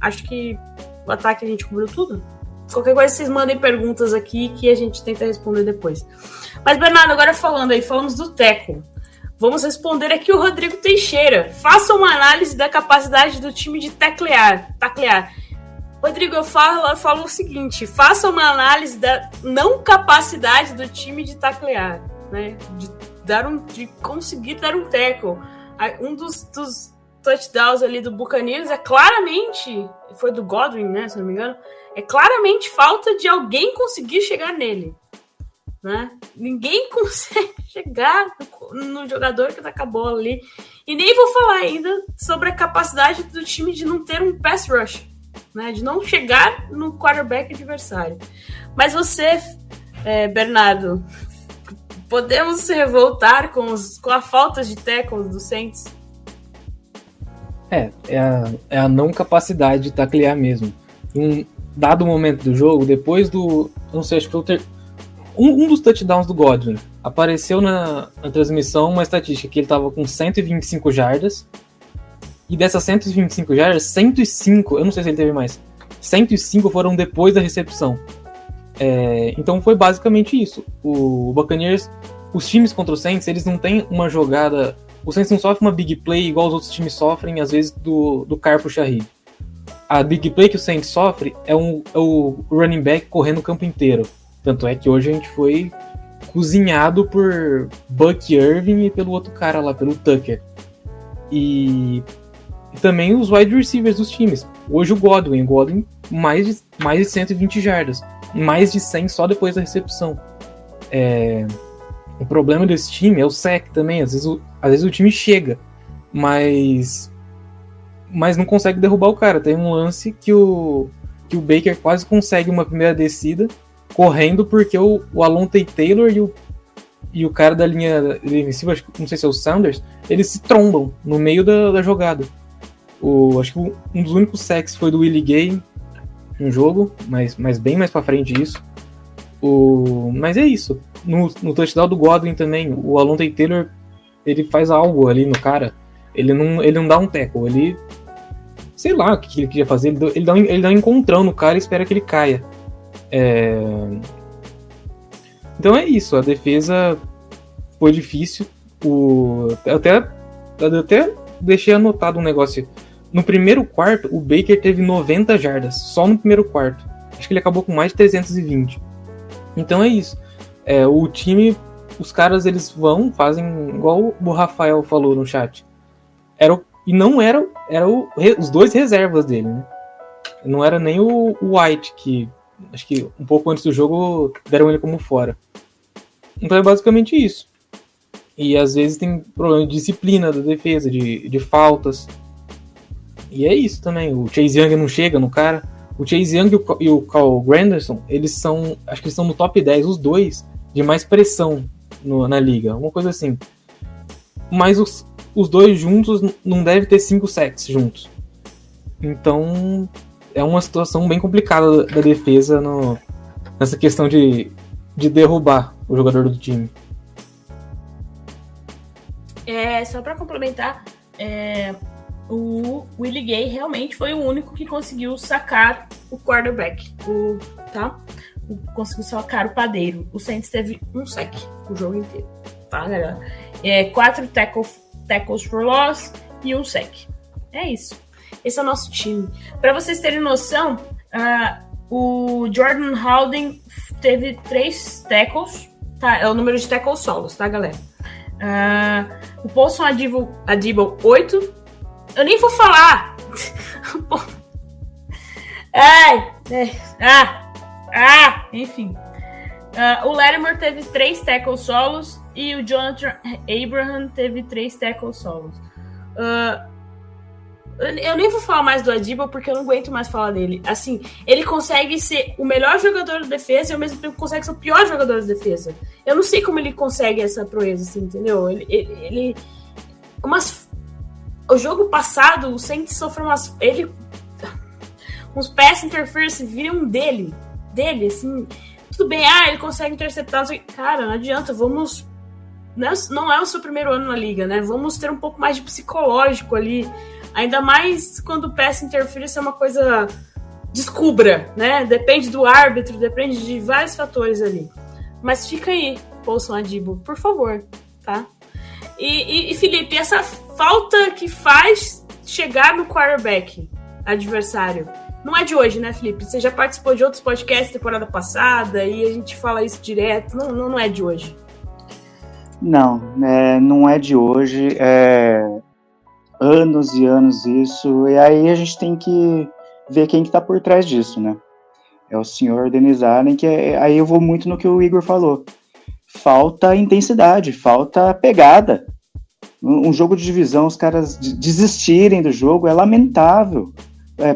[SPEAKER 3] acho que o ataque a gente cobriu tudo. Qualquer coisa, vocês mandem perguntas aqui que a gente tenta responder depois. Mas, Bernardo, agora falamos do tackle. Vamos responder aqui o Rodrigo Teixeira. Faça uma análise da capacidade do time de taclear. Rodrigo, eu falo o seguinte: faça uma análise da não capacidade do time de taclear, né? De conseguir dar um tackle. Um dos touchdowns ali do Buccaneers é claramente, foi do Godwin, né, se não me engano, é claramente falta de alguém conseguir chegar nele. Né? Ninguém consegue chegar no jogador que acabou ali. E nem vou falar ainda sobre a capacidade do time de não ter um pass rush, né? De não chegar no quarterback adversário. Mas você, Bernardo, podemos se revoltar com a falta de tackles do Saints?
[SPEAKER 6] É a não capacidade de taclear mesmo. Em um dado momento do jogo, depois do... Não sei, acho que foi um dos touchdowns do Godwin. Apareceu na transmissão uma estatística que ele estava com 125 jardas. E dessas 125 jardas, 105, eu não sei se ele teve mais, 105 foram depois da recepção. Então foi basicamente isso. O Buccaneers, os times contra o Saints, eles não têm uma jogada... O Saints não sofre uma big play igual os outros times sofrem, às vezes, do Car pro Shaheed. A big play que o Saints sofre é o running back correndo o campo inteiro. Tanto é que hoje a gente foi cozinhado por Buck Irving e pelo outro cara lá, pelo Tucker. E também os wide receivers dos times. Hoje o Godwin mais de 120 jardas. Mais de 100 só depois da recepção. O problema desse time é o sack também. Às vezes o time chega, mas não consegue derrubar o cara. Tem um lance que o Baker quase consegue uma primeira descida correndo porque o Alontae Taylor e o cara da linha defensiva, não sei se é o Sanders, eles se trombam no meio da jogada. Acho que um dos únicos sacks foi do Willie Gay no jogo, mas bem mais pra frente isso. Mas é isso. No touchdown do Godwin também, o Alontae Taylor, ele faz algo ali no cara. Ele não dá um tackle, ele... Sei lá o que ele queria fazer, ele dá um encontrão no cara e espera que ele caia. Então é isso, a defesa foi difícil. Eu até deixei anotado um negócio. No primeiro quarto, o Baker teve 90 jardas, só no primeiro quarto. Acho que ele acabou com mais de 320. Então é isso. O time, os caras, eles fazem igual o Rafael falou no chat. Os dois reservas dele, né? Não era nem o White, que acho que um pouco antes do jogo deram ele como fora. Então é basicamente isso. E às vezes tem problema de disciplina da defesa, de faltas. E é isso também. O Chase Young não chega no cara. O Chase Young e o Carl Granderson, acho que eles são no top 10, os dois, de mais pressão na liga. Uma coisa assim. Mas os dois juntos não devem ter 5 sacks juntos. Então é uma situação bem complicada da defesa nessa questão de derrubar o jogador do time.
[SPEAKER 3] Só para complementar, o Willie Gay realmente foi o único que conseguiu sacar o quarterback, conseguiu sacar o padeiro. O Saints teve um sack o jogo inteiro, tá, galera? 4 tackles for loss e um sack. É isso. Esse é o nosso time. Para vocês terem noção, o Jordan Howden teve 3 tackles, tá? É o número de tackles solos, tá, galera? O Paulson Adebo 8. Eu nem vou falar. Enfim. O Lattimore teve 3 tackles solos e o Jonathan Abraham teve 3 tackles solos. Eu nem vou falar mais do Adebo porque eu não aguento mais falar dele. Assim, ele consegue ser o melhor jogador da defesa e ao mesmo tempo consegue ser o pior jogador da defesa. Eu não sei como ele consegue essa proeza, assim, entendeu? O jogo passado, o Saints sofreu umas... uns pass interference viram dele, assim, tudo bem, ele consegue interceptar, cara, não adianta, vamos, não é o seu primeiro ano na liga, né, vamos ter um pouco mais de psicológico ali, ainda mais quando o pass interference é uma coisa, descubra, né, depende do árbitro, depende de vários fatores ali, mas fica aí, Paulson Adebo, por favor, tá? E Felipe, essa falta que faz chegar no quarterback adversário, não é de hoje, né, Felipe? Você já participou de outros podcasts temporada passada e a gente fala isso direto, não é de hoje.
[SPEAKER 5] Não, não é de hoje, anos e anos isso, e aí a gente tem que ver quem que tá por trás disso, né? É o senhor Dennis Allen, que aí eu vou muito no que o Igor falou. Falta intensidade, falta pegada. Um jogo de divisão, os caras desistirem do jogo é lamentável.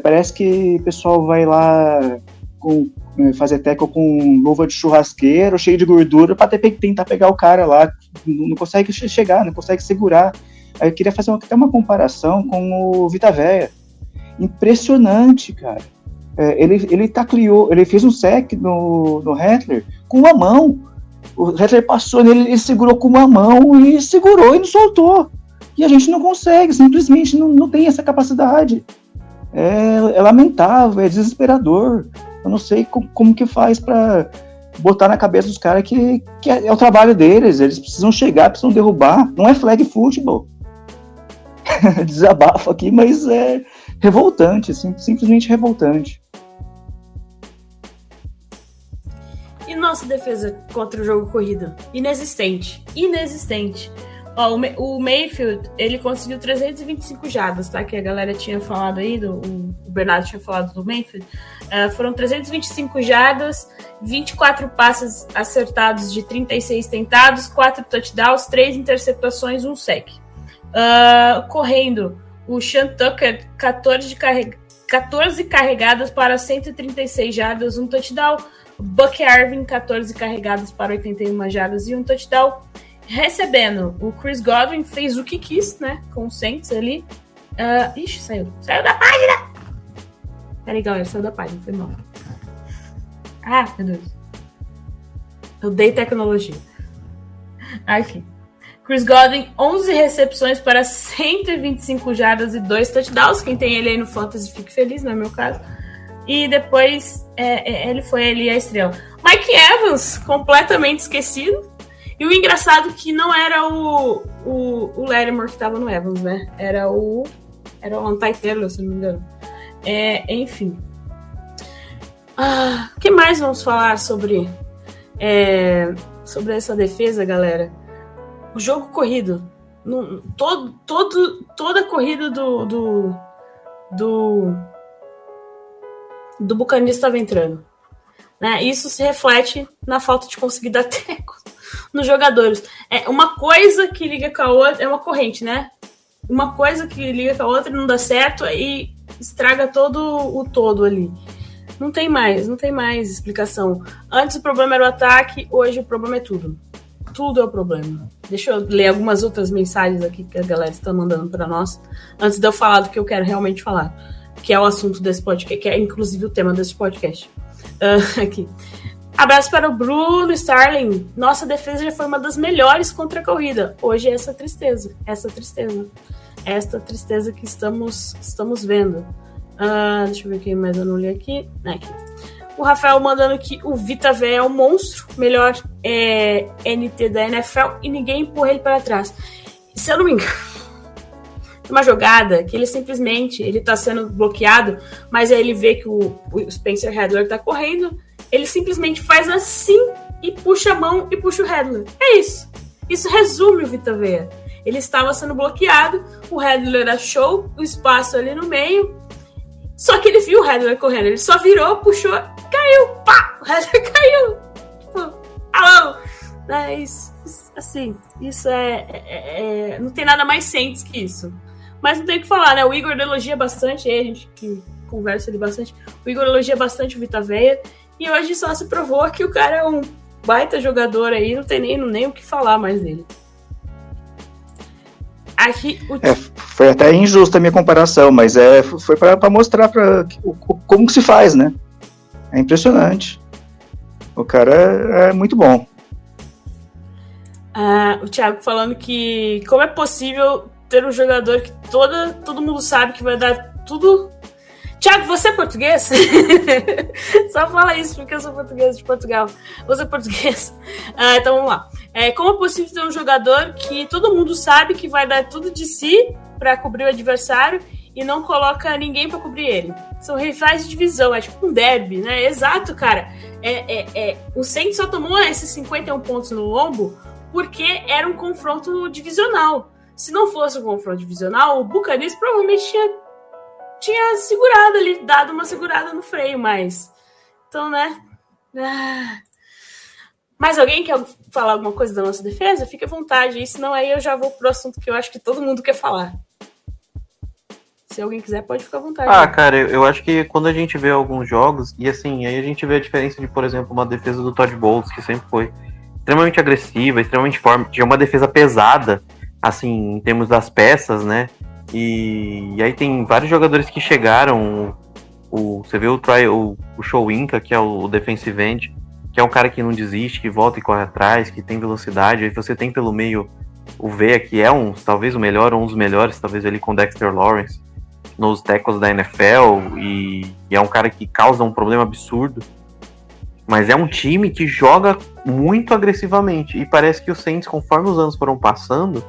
[SPEAKER 5] Parece que o pessoal vai lá fazer tackle com luva de churrasqueiro, cheio de gordura, para tentar pegar o cara lá. Não consegue chegar, não consegue segurar. Aí eu queria fazer até uma comparação com o Vita Véia. Impressionante, cara. Ele tacleou, ele fez um sec no Rattler com uma mão. O Rattler passou nele, ele segurou com uma mão e segurou e não soltou. E a gente não consegue, simplesmente não tem essa capacidade. É lamentável, é desesperador. Eu não sei como que faz para botar na cabeça dos caras que é o trabalho deles. Eles precisam chegar, precisam derrubar. Não é flag football. Desabafo aqui, mas é revoltante, simplesmente revoltante.
[SPEAKER 3] E nossa defesa contra o jogo corrido? Inexistente. Ó, o Mayfield, ele conseguiu 325 jardas, tá? Que a galera tinha falado aí, o Bernardo tinha falado do Mayfield. Foram 325 jardas, 24 passes acertados de 36 tentados, 4 touchdowns, 3 interceptações, 1 sec. Correndo, o Sean Tucker, 14 carregadas para 136 jardas, 1 touchdown. Buck Irving, 14 carregadas para 81 jardas e 1 touchdown. Recebendo, o Chris Godwin fez o que quis, né? Com o Saints ali. Ixi, saiu da página! Peraí, galera, saiu da página, foi mal. Meu Deus. Eu dei tecnologia. Aqui. Chris Godwin, 11 recepções para 125 jardas e 2 touchdowns. Quem tem ele aí no Fantasy, fique feliz, não é meu caso. E depois, ele foi ali a estrela. Mike Evans, completamente esquecido. E o engraçado que não era o Lattimore que estava no Evans, né? Era o Antai Taylor, se não me engano. Enfim. O que mais vamos falar sobre essa defesa, galera? O jogo corrido. Toda a corrida do Buccaneers estava entrando. Né? Isso se reflete na falta de conseguir dar teco nos jogadores. Uma coisa que liga com a outra, é uma corrente, né? Uma coisa que liga com a outra não dá certo e estraga todo o todo ali. Não tem mais explicação. Antes o problema era o ataque, hoje o problema é tudo. Tudo é o problema. Deixa eu ler algumas outras mensagens aqui que a galera está mandando para nós, antes de eu falar do que eu quero realmente falar, que é o assunto desse podcast, que é inclusive o tema desse podcast. Aqui. Abraço para o Bruno Starling. Nossa defesa já foi uma das melhores contra a corrida. Hoje é essa tristeza que estamos vendo. Deixa eu ver quem mais eu não li aqui. Aqui. O Rafael mandando que o Vita Véia é um monstro, melhor NT da NFL, e ninguém empurra ele para trás. Se eu não me engano, uma jogada que ele simplesmente, ele tá sendo bloqueado, mas aí ele vê que o Spencer Rattler tá correndo, ele simplesmente faz assim e puxa a mão e puxa o Rattler. É isso. Isso resume o Vita Véia. Ele estava sendo bloqueado, o Rattler achou o espaço ali no meio, só que ele viu o Rattler correndo, ele só virou, puxou, caiu, pá! O Rattler caiu. Tipo, alô! Isso não tem nada mais simples que isso. Mas não tem o que falar, né? O Igor elogia bastante, a gente que conversa ali bastante, o Igor elogia bastante o Vita Véia, e hoje só se provou que o cara é um baita jogador aí, não tem nem o que falar mais dele. Aqui,
[SPEAKER 5] Foi até injusta a minha comparação, mas foi para mostrar como que se faz, né? É impressionante. O cara é muito bom.
[SPEAKER 3] O Thiago falando que como é possível ter um jogador que todo mundo sabe que vai dar tudo. Thiago, você é português? Só fala isso porque eu sou português de Portugal. Você é português? Então vamos lá. Como é possível ter um jogador que todo mundo sabe que vai dar tudo de si para cobrir o adversário e não coloca ninguém para cobrir ele? São rivais de divisão, é tipo um derby, né? Exato, cara. O Saints só tomou esses 51 pontos no lombo porque era um confronto divisional. Se não fosse um confronto divisional, o Buccaneers provavelmente tinha segurado ali, dado uma segurada no freio, mas... Então, né? Mais alguém quer falar alguma coisa da nossa defesa? Fique à vontade, e senão aí eu já vou pro assunto que eu acho que todo mundo quer falar. Se alguém quiser, pode ficar à vontade.
[SPEAKER 4] Cara, eu acho que quando a gente vê alguns jogos, e assim, aí a gente vê a diferença de, por exemplo, uma defesa do Todd Bowles, que sempre foi extremamente agressiva, extremamente forte, tinha uma defesa pesada, assim, em termos das peças, né? E aí tem vários jogadores que chegaram, você vê o Showinka, que é o defensive end, que é um cara que não desiste, que volta e corre atrás, que tem velocidade. Aí você tem pelo meio o Vea, que é talvez o melhor, ou um dos melhores, talvez ele com Dexter Lawrence, nos tackles da NFL, e é um cara que causa um problema absurdo. Mas é um time que joga muito agressivamente, e parece que o Saints, conforme os anos foram passando,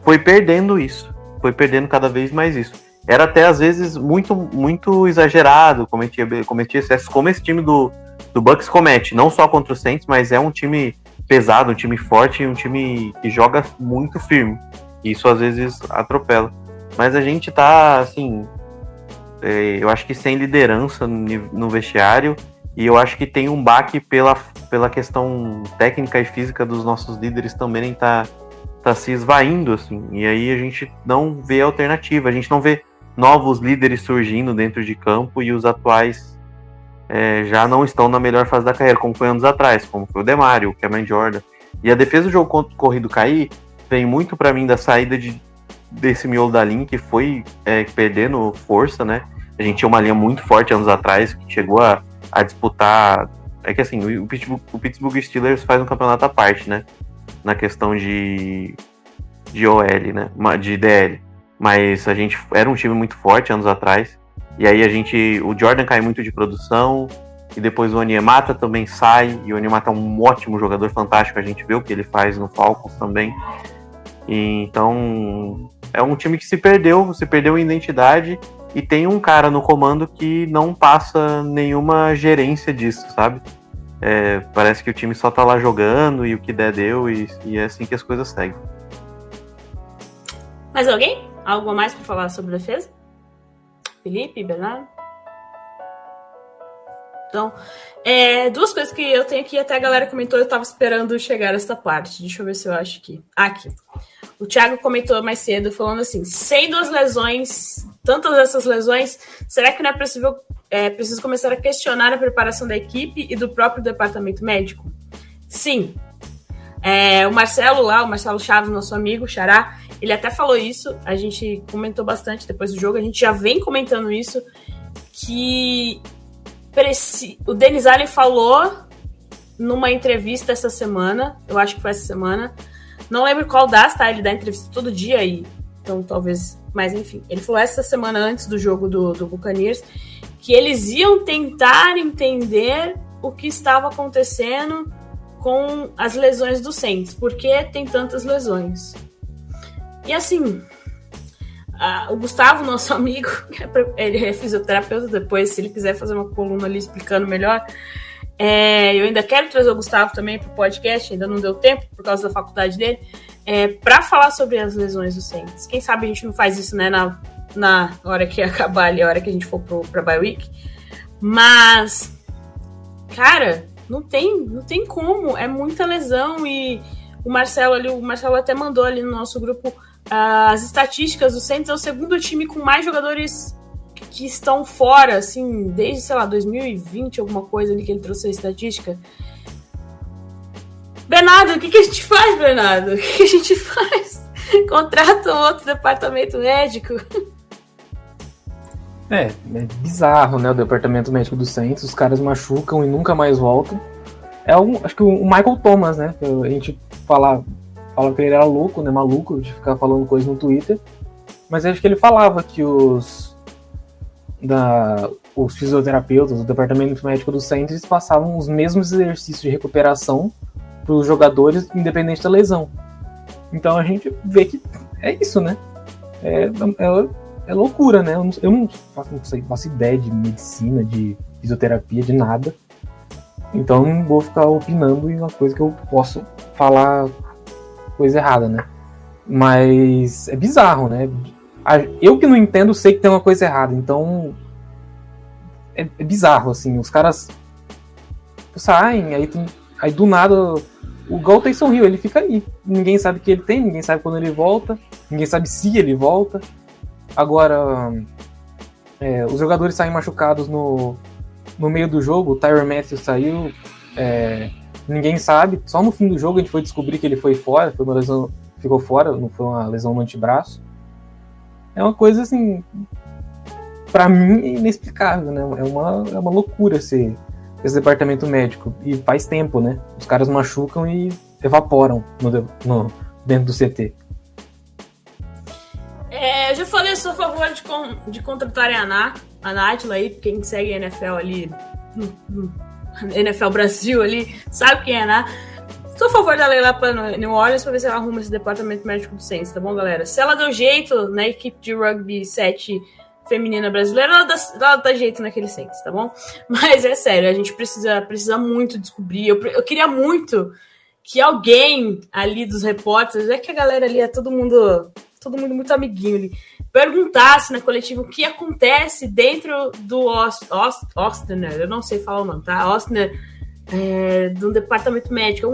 [SPEAKER 4] foi perdendo isso. Foi perdendo cada vez mais isso. Era até, às vezes, muito, muito exagerado, cometia excessos, como esse time do Bucs comete, não só contra o Saints, mas é um time pesado, um time forte, um time que joga muito firme. E isso, às vezes, atropela. Mas a gente tá, assim, eu acho que sem liderança no vestiário, e eu acho que tem um baque pela questão técnica e física dos nossos líderes também tá se esvaindo, assim, e aí a gente não vê alternativa, a gente não vê novos líderes surgindo dentro de campo, e os atuais já não estão na melhor fase da carreira, como foi anos atrás, como foi o Demario, o Cameron Jordan. E a defesa do jogo contra o corrido cair vem muito para mim da saída desse miolo da linha, que foi perdendo força, né? A gente tinha uma linha muito forte anos atrás, que chegou a disputar. É que assim, o Pittsburgh Steelers faz um campeonato à parte, né? Na questão de OL, né? De DL. Mas a gente era um time muito forte anos atrás. E aí o Jordan cai muito de produção. E depois o Onyemata também sai. E o Onyemata é um ótimo jogador, fantástico. A gente vê o que ele faz no Falcons também. E então é um time que se perdeu em identidade. E tem um cara no comando que não passa nenhuma gerência disso, sabe? Parece que o time só tá lá jogando e o que der deu, e é assim que as coisas seguem.
[SPEAKER 3] Mais alguém? Algo a mais para falar sobre a defesa? Felipe, Bernardo? Então, duas coisas que eu tenho aqui, até a galera comentou, eu tava esperando chegar essa parte. Deixa eu ver se eu acho aqui. Aqui. O Thiago comentou mais cedo, falando assim, sendo as lesões, tantas dessas lesões, será que não é preciso começar a questionar a preparação da equipe e do próprio departamento médico? Sim. O Marcelo Chaves, nosso amigo, Xará, ele até falou isso, a gente comentou bastante depois do jogo, a gente já vem comentando isso, que o Dennis Allen falou numa entrevista essa semana, eu acho que foi essa semana, não lembro qual das, tá? Ele dá entrevista todo dia aí, então talvez, mas enfim, ele falou essa semana antes do jogo do Buccaneers, que eles iam tentar entender o que estava acontecendo com as lesões do Saints, por que tem tantas lesões. E assim, o Gustavo, nosso amigo, ele é fisioterapeuta, depois, se ele quiser fazer uma coluna ali explicando melhor, eu ainda quero trazer o Gustavo também para o podcast, ainda não deu tempo, por causa da faculdade dele, para falar sobre as lesões do Saints. Quem sabe a gente não faz isso, né, na hora que acabar ali, a hora que a gente for para bye week. Mas, cara, não tem como, é muita lesão. E o Marcelo até mandou ali no nosso grupo as estatísticas do Saints. É o segundo time com mais jogadores que estão fora, assim, desde, sei lá, 2020, alguma coisa ali que ele trouxe a estatística. Bernardo, o que a gente faz, Bernardo? O que a gente faz? Contrata outro departamento médico.
[SPEAKER 6] É bizarro, né? O departamento médico do Saints, os caras machucam e nunca mais voltam. Acho que o Michael Thomas, né? A gente fala que ele era louco, né? Maluco de ficar falando coisa no Twitter. Mas acho que ele falava que os fisioterapeutas, o departamento médico do Saints passavam os mesmos exercícios de recuperação para os jogadores, independente da lesão. Então a gente vê que é isso, né? É loucura, né? Eu não faço ideia de medicina, de fisioterapia, de nada. Então não vou ficar opinando em uma coisa que eu posso falar coisa errada, né? Mas é bizarro, né? Eu que não entendo sei que tem uma coisa errada. Então é bizarro, assim. Os caras saem, aí do nada igual o Taysom Hill, ele fica aí. Ninguém sabe o que ele tem, ninguém sabe quando ele volta, ninguém sabe se ele volta. Agora, os jogadores saem machucados no meio do jogo. O Tyrann Mathieu saiu, ninguém sabe. Só no fim do jogo a gente foi descobrir que ele foi fora, foi uma lesão, ficou fora, não foi uma lesão no antebraço. É uma coisa assim, pra mim, inexplicável, né? É uma loucura esse departamento médico. E faz tempo, né? Os caras machucam e evaporam dentro do CT.
[SPEAKER 3] Eu já falei, sou a favor de contratarem a Nátila aí, quem segue a NFL ali, NFL Brasil ali, sabe quem é a Sou a favor dela ir lá pra New Orleans pra ver se ela arruma esse departamento médico do Saints, tá bom, galera? Se ela deu jeito na equipe de rugby 7 feminina brasileira, ela dá jeito naquele Saints, tá bom? Mas é sério, a gente precisa muito descobrir. Eu queria muito que alguém ali dos repórteres, que a galera ali é todo mundo muito amiguinho ali, perguntasse na coletiva o que acontece dentro do Ostner, eu não sei falar o nome, tá? Ostner, do departamento médico.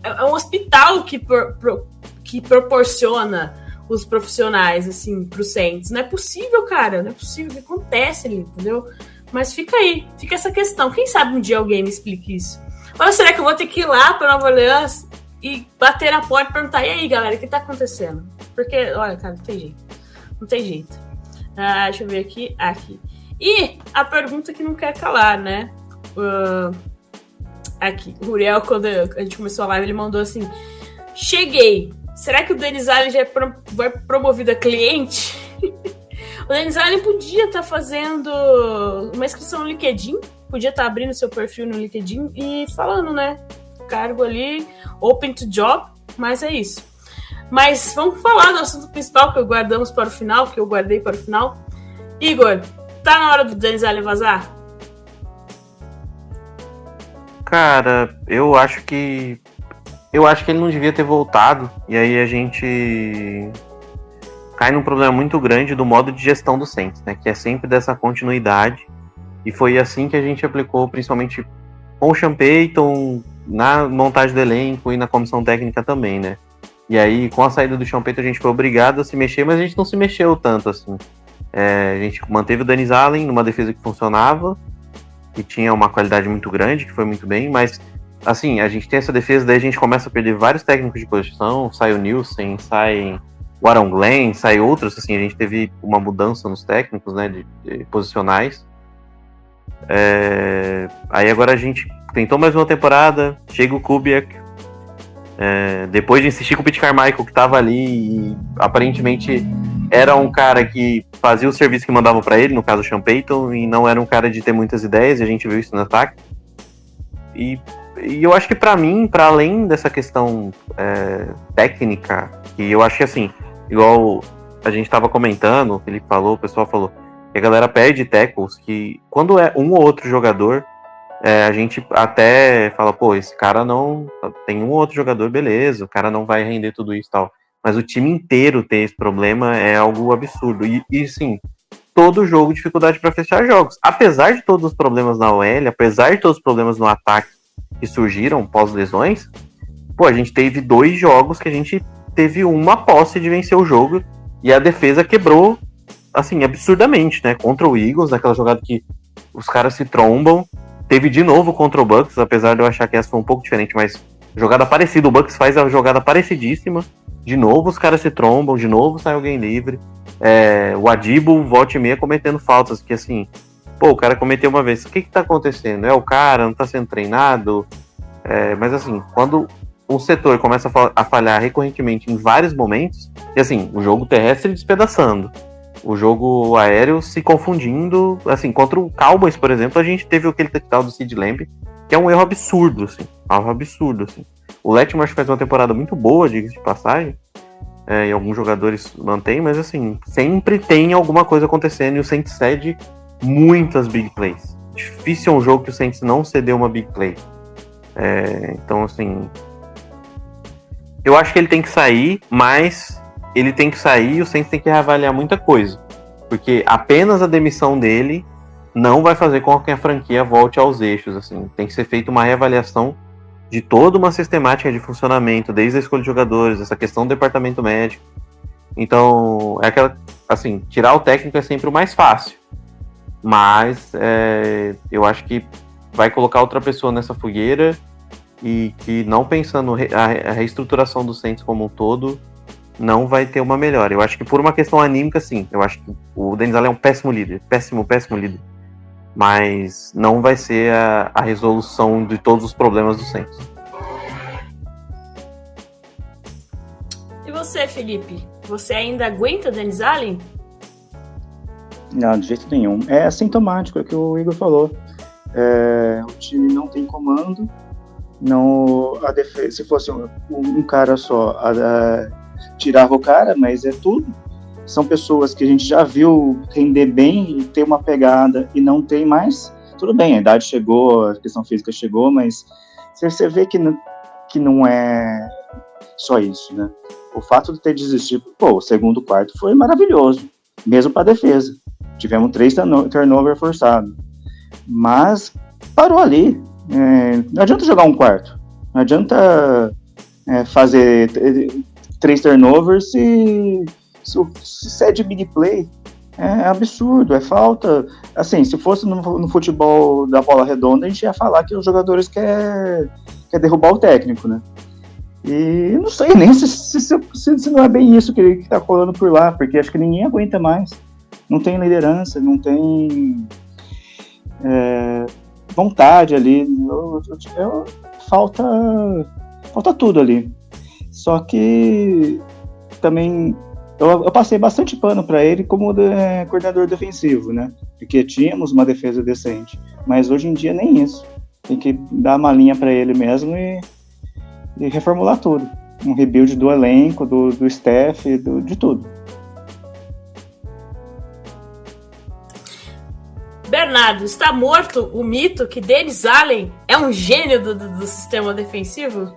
[SPEAKER 3] É um hospital que proporciona os profissionais, assim, pro Saints. Não é possível, cara, não é possível o que acontece ali, entendeu? Mas fica essa questão. Quem sabe um dia alguém me explique isso? Ou será que eu vou ter que ir lá pra Nova Orleans e bater na porta e perguntar, e aí, galera, o que tá acontecendo? Porque, olha, cara, não tem jeito. Deixa eu ver aqui. E a pergunta que não quer calar, né? Aqui, o Uriel, quando a gente começou a live, ele mandou assim: cheguei. Será que o Dennis Allen já vai promovido a cliente? O Dennis Allen podia estar fazendo uma inscrição no LinkedIn, podia estar abrindo seu perfil no LinkedIn e falando, né? Cargo ali, open to job, mas é isso. Mas vamos falar do assunto principal que eu guardei para o final. Igor, tá na hora do Dennis Allen vazar?
[SPEAKER 4] Cara, eu acho que ele não devia ter voltado, e aí a gente cai num problema muito grande do modo de gestão do Saints, né? Que é sempre dessa continuidade, e foi assim que a gente aplicou, principalmente com o Sean Payton, na montagem do elenco e na comissão técnica também, né? E aí, com a saída do Sean Payton, a gente foi obrigado a se mexer, mas a gente não se mexeu tanto, assim. A gente manteve o Dennis Allen numa defesa que funcionava, que tinha uma qualidade muito grande, que foi muito bem, mas, assim, a gente tem essa defesa, daí a gente começa a perder vários técnicos de posição, sai o Nielsen, sai o Aaron Glenn, sai outros, assim, a gente teve uma mudança nos técnicos, né, de posicionais. Aí agora a gente tentou mais uma temporada, chega o Kubiak, depois de insistir com o Pete Carmichael, que tava ali e aparentemente era um cara que fazia o serviço que mandavam para ele, no caso o Sean Payton, e não era um cara de ter muitas ideias, e a gente viu isso no ataque. E eu acho que para mim, para além dessa questão técnica, que eu acho que assim, igual a gente tava comentando, ele falou, o pessoal falou, que a galera perde tackles, que quando é um ou outro jogador, a gente até fala, pô, esse cara não... Tem um ou outro jogador, beleza, o cara não vai render tudo isso e tal. Mas o time inteiro ter esse problema é algo absurdo. E sim, todo jogo dificuldade para fechar jogos. Apesar de todos os problemas na OL, apesar de todos os problemas no ataque que surgiram pós-lesões, pô, a gente teve 2 jogos que a gente teve uma posse de vencer o jogo e a defesa quebrou, assim, absurdamente, né? Contra o Eagles, naquela jogada que os caras se trombam. Teve de novo contra o Bucks, apesar de eu achar que essa foi um pouco diferente, mas jogada parecida. O Bucks faz a jogada parecidíssima. de novo os caras se trombam, de novo sai alguém livre. O Adibo volta e meia cometendo faltas, que assim, pô, o cara cometeu uma vez, o que tá acontecendo? É o cara, não tá sendo treinado? Mas assim, quando um setor começa a falhar recorrentemente em vários momentos, e assim, o jogo terrestre despedaçando, o jogo aéreo se confundindo, assim, contra o Cowboys, por exemplo, a gente teve aquele touchdown do Sid Lamb, que é um erro absurdo, assim, O Letmore faz uma temporada muito boa, diga-se de passagem, e alguns jogadores mantêm, mas assim, sempre tem alguma coisa acontecendo e o Saints cede muitas big plays. Difícil é um jogo que o Saints não cedeu uma big play. Então, assim, eu acho que ele tem que sair, mas ele tem que sair e o Saints tem que reavaliar muita coisa. Porque apenas a demissão dele não vai fazer com que a franquia volte aos eixos. Assim. Tem que ser feita uma reavaliação de toda uma sistemática de funcionamento, desde a escolha de jogadores, essa questão do departamento médico. Então, é aquela, assim, tirar o técnico é sempre o mais fácil. Mas eu acho que vai colocar outra pessoa nessa fogueira e que, não pensando a reestruturação do Saints como um todo, não vai ter uma melhora. Eu acho que por uma questão anímica, sim. Eu acho que o Dennis Allen é um péssimo líder. Péssimo líder. Mas não vai ser a resolução de todos os problemas do Saints.
[SPEAKER 3] E você, Felipe? Você ainda aguenta o Dennis Allen?
[SPEAKER 5] Não, de jeito nenhum. É assintomático, é o que o Igor falou. O time não tem comando. A defesa, se fosse um cara só, tirava o cara, mas é tudo. São pessoas que a gente já viu render bem e ter uma pegada e não tem mais. Tudo bem, a idade chegou, a questão física chegou, mas você vê que não é só isso, né? O fato de ter desistido, o segundo quarto foi maravilhoso, mesmo para a defesa. Tivemos 3 turnover forçados, mas parou ali. Não adianta jogar um quarto, não adianta fazer 3 turnovers se cede big play. É absurdo, é falta. Assim, se fosse no futebol da bola redonda, a gente ia falar que os jogadores querem derrubar o técnico, né? E não sei nem se não é bem isso que tá rolando por lá, porque acho que ninguém aguenta mais. Não tem liderança, não tem vontade ali. Falta tudo ali. Só que também eu passei bastante pano para ele como coordenador defensivo, né? Porque tínhamos uma defesa decente, mas hoje em dia nem isso. Tem que dar uma linha para ele mesmo e reformular tudo. Um rebuild do elenco, do staff, de tudo.
[SPEAKER 3] Bernardo, está morto o mito que Dennis Allen é um gênio do sistema defensivo?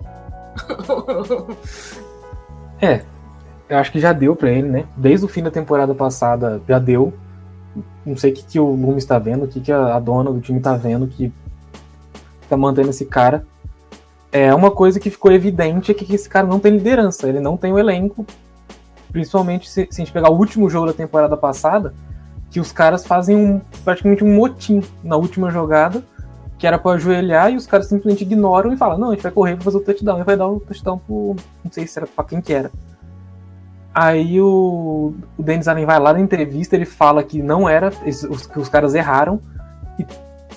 [SPEAKER 6] Eu acho que já deu pra ele, né? Desde o fim da temporada passada já deu. Não sei o que o Loomis tá vendo, o que a dona do time tá vendo, que tá mantendo esse cara. Uma coisa que ficou evidente é que esse cara não tem liderança, ele não tem o elenco. Principalmente se a gente pegar o último jogo da temporada passada, que os caras fazem praticamente um motim na última jogada, que era pra ajoelhar, e os caras simplesmente ignoram e falam, não, a gente vai correr pra fazer o touchdown, e vai dar o touchdown pro... não sei se era pra quem que era. Aí o Dennis Allen vai lá na entrevista, ele fala que não era, que os caras erraram,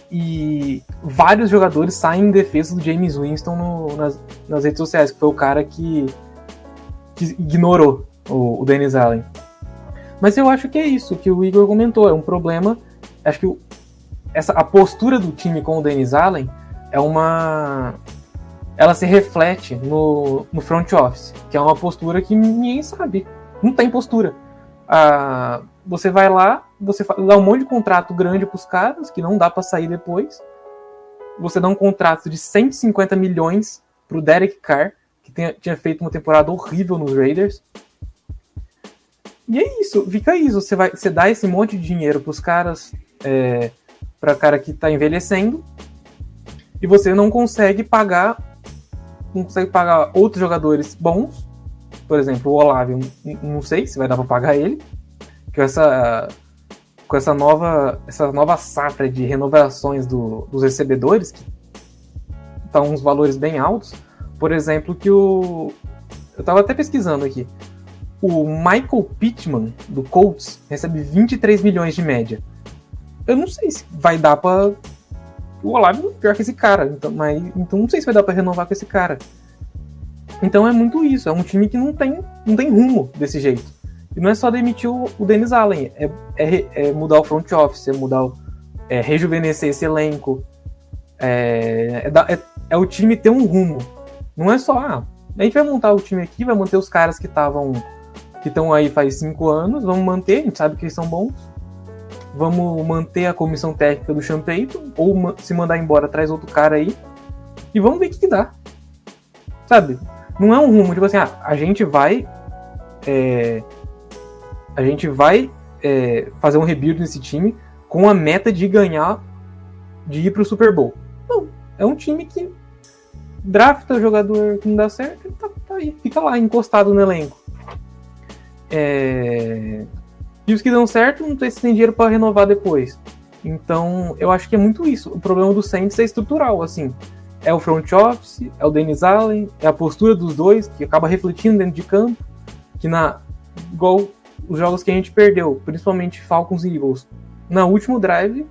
[SPEAKER 6] e vários jogadores saem em defesa do Jameis Winston nas redes sociais, que foi o cara que ignorou o Dennis Allen. Mas eu acho que é isso que o Igor comentou, é um problema. Acho que a postura do time com o Dennis Allen ela se reflete no front office, que é uma postura que ninguém sabe. Não tem postura. Você vai lá, você dá um monte de contrato grande pros caras, que não dá pra sair depois. Você dá um contrato de 150 milhões pro Derek Carr, que tinha feito uma temporada horrível nos Raiders. E é isso, fica isso. Você dá esse monte de dinheiro pros caras, pra cara que tá envelhecendo, e você não consegue pagar outros jogadores bons. Por exemplo, o Olave, não sei se vai dar pra pagar ele, com essa nova safra de renovações dos recebedores, que tá uns valores bem altos. Por exemplo, que o Eu tava até pesquisando aqui. O Michael Pittman, do Colts, recebe 23 milhões de média. Eu não sei se vai dar pra... O Olave é pior que esse cara, então não sei se vai dar pra renovar com esse cara. Então é muito isso, é um time que não tem rumo desse jeito. E não é só demitir o Dennis Allen, é mudar o front office, rejuvenescer esse elenco, é o time ter um rumo. Não é só, a gente vai montar o time aqui, vai manter os caras que estão aí faz 5 anos, vamos manter, a gente sabe que eles são bons, vamos manter a comissão técnica do Sean Payton, ou se mandar embora, traz outro cara aí, e vamos ver o que dá. Sabe? Não é um rumo, tipo assim, a gente vai fazer um rebuild nesse time com a meta de ganhar, de ir pro Super Bowl. Não, é um time que drafta o jogador que não dá certo e tá aí, fica lá, encostado no elenco. E os que dão certo não tem dinheiro para renovar depois. Então, eu acho que é muito isso. O problema do Saints é estrutural, assim. É o front office, é o Dennis Allen, é a postura dos dois, que acaba refletindo dentro de campo, que igual os jogos que a gente perdeu, principalmente Falcons e Eagles, no último drive,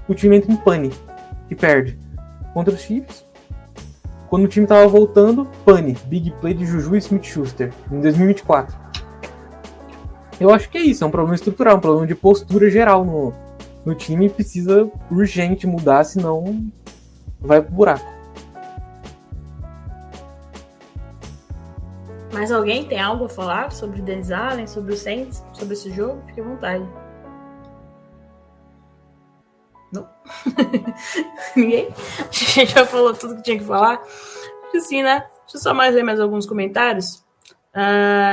[SPEAKER 6] o time entra em pane e perde. Contra os Chiefs, quando o time tava voltando, pane, big play de Juju e Smith-Schuster, em 2024. Eu acho que é isso, é um problema estrutural, um problema de postura geral no time, precisa urgente mudar, senão vai pro buraco.
[SPEAKER 3] Mais alguém tem algo a falar sobre o Dennis Allen, sobre o Saints, sobre esse jogo? Fique à vontade. Não? Ninguém? A gente já falou tudo que tinha que falar. Assim, né? Deixa eu só ler mais alguns comentários.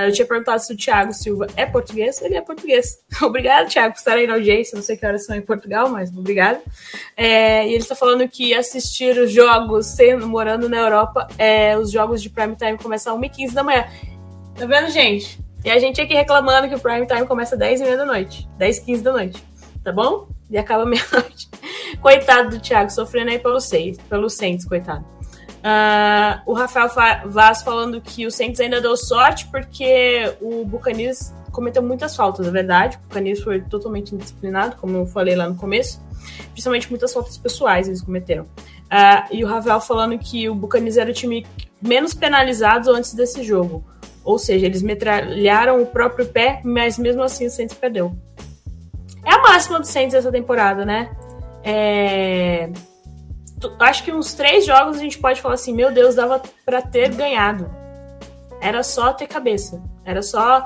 [SPEAKER 3] Eu tinha perguntado se o Thiago Silva é português. Ele é português. Obrigado, Thiago, por estar aí na audiência. Não sei que horas são em Portugal, mas obrigado. E ele está falando que assistir os jogos morando na Europa, os jogos de prime time começam às 1h15 da manhã. Tá vendo, gente? E a gente aqui reclamando que o prime time começa às 10h30 da noite. 10h15 da noite. Tá bom? E acaba meia-noite. Coitado do Thiago, sofrendo aí pelo Saints, coitado. O Rafael Vaz falando que o Saints ainda deu sorte porque o Buccaneers cometeu muitas faltas, é verdade. O Buccaneers foi totalmente indisciplinado, como eu falei lá no começo. Principalmente muitas faltas pessoais eles cometeram. E o Rafael falando que o Buccaneers era o time menos penalizado antes desse jogo. Ou seja, eles metralharam o próprio pé, mas mesmo assim o Saints perdeu. É a máxima do Saints essa temporada, né? Acho que uns 3 jogos a gente pode falar assim, meu Deus, dava pra ter ganhado. Era só ter cabeça. Era só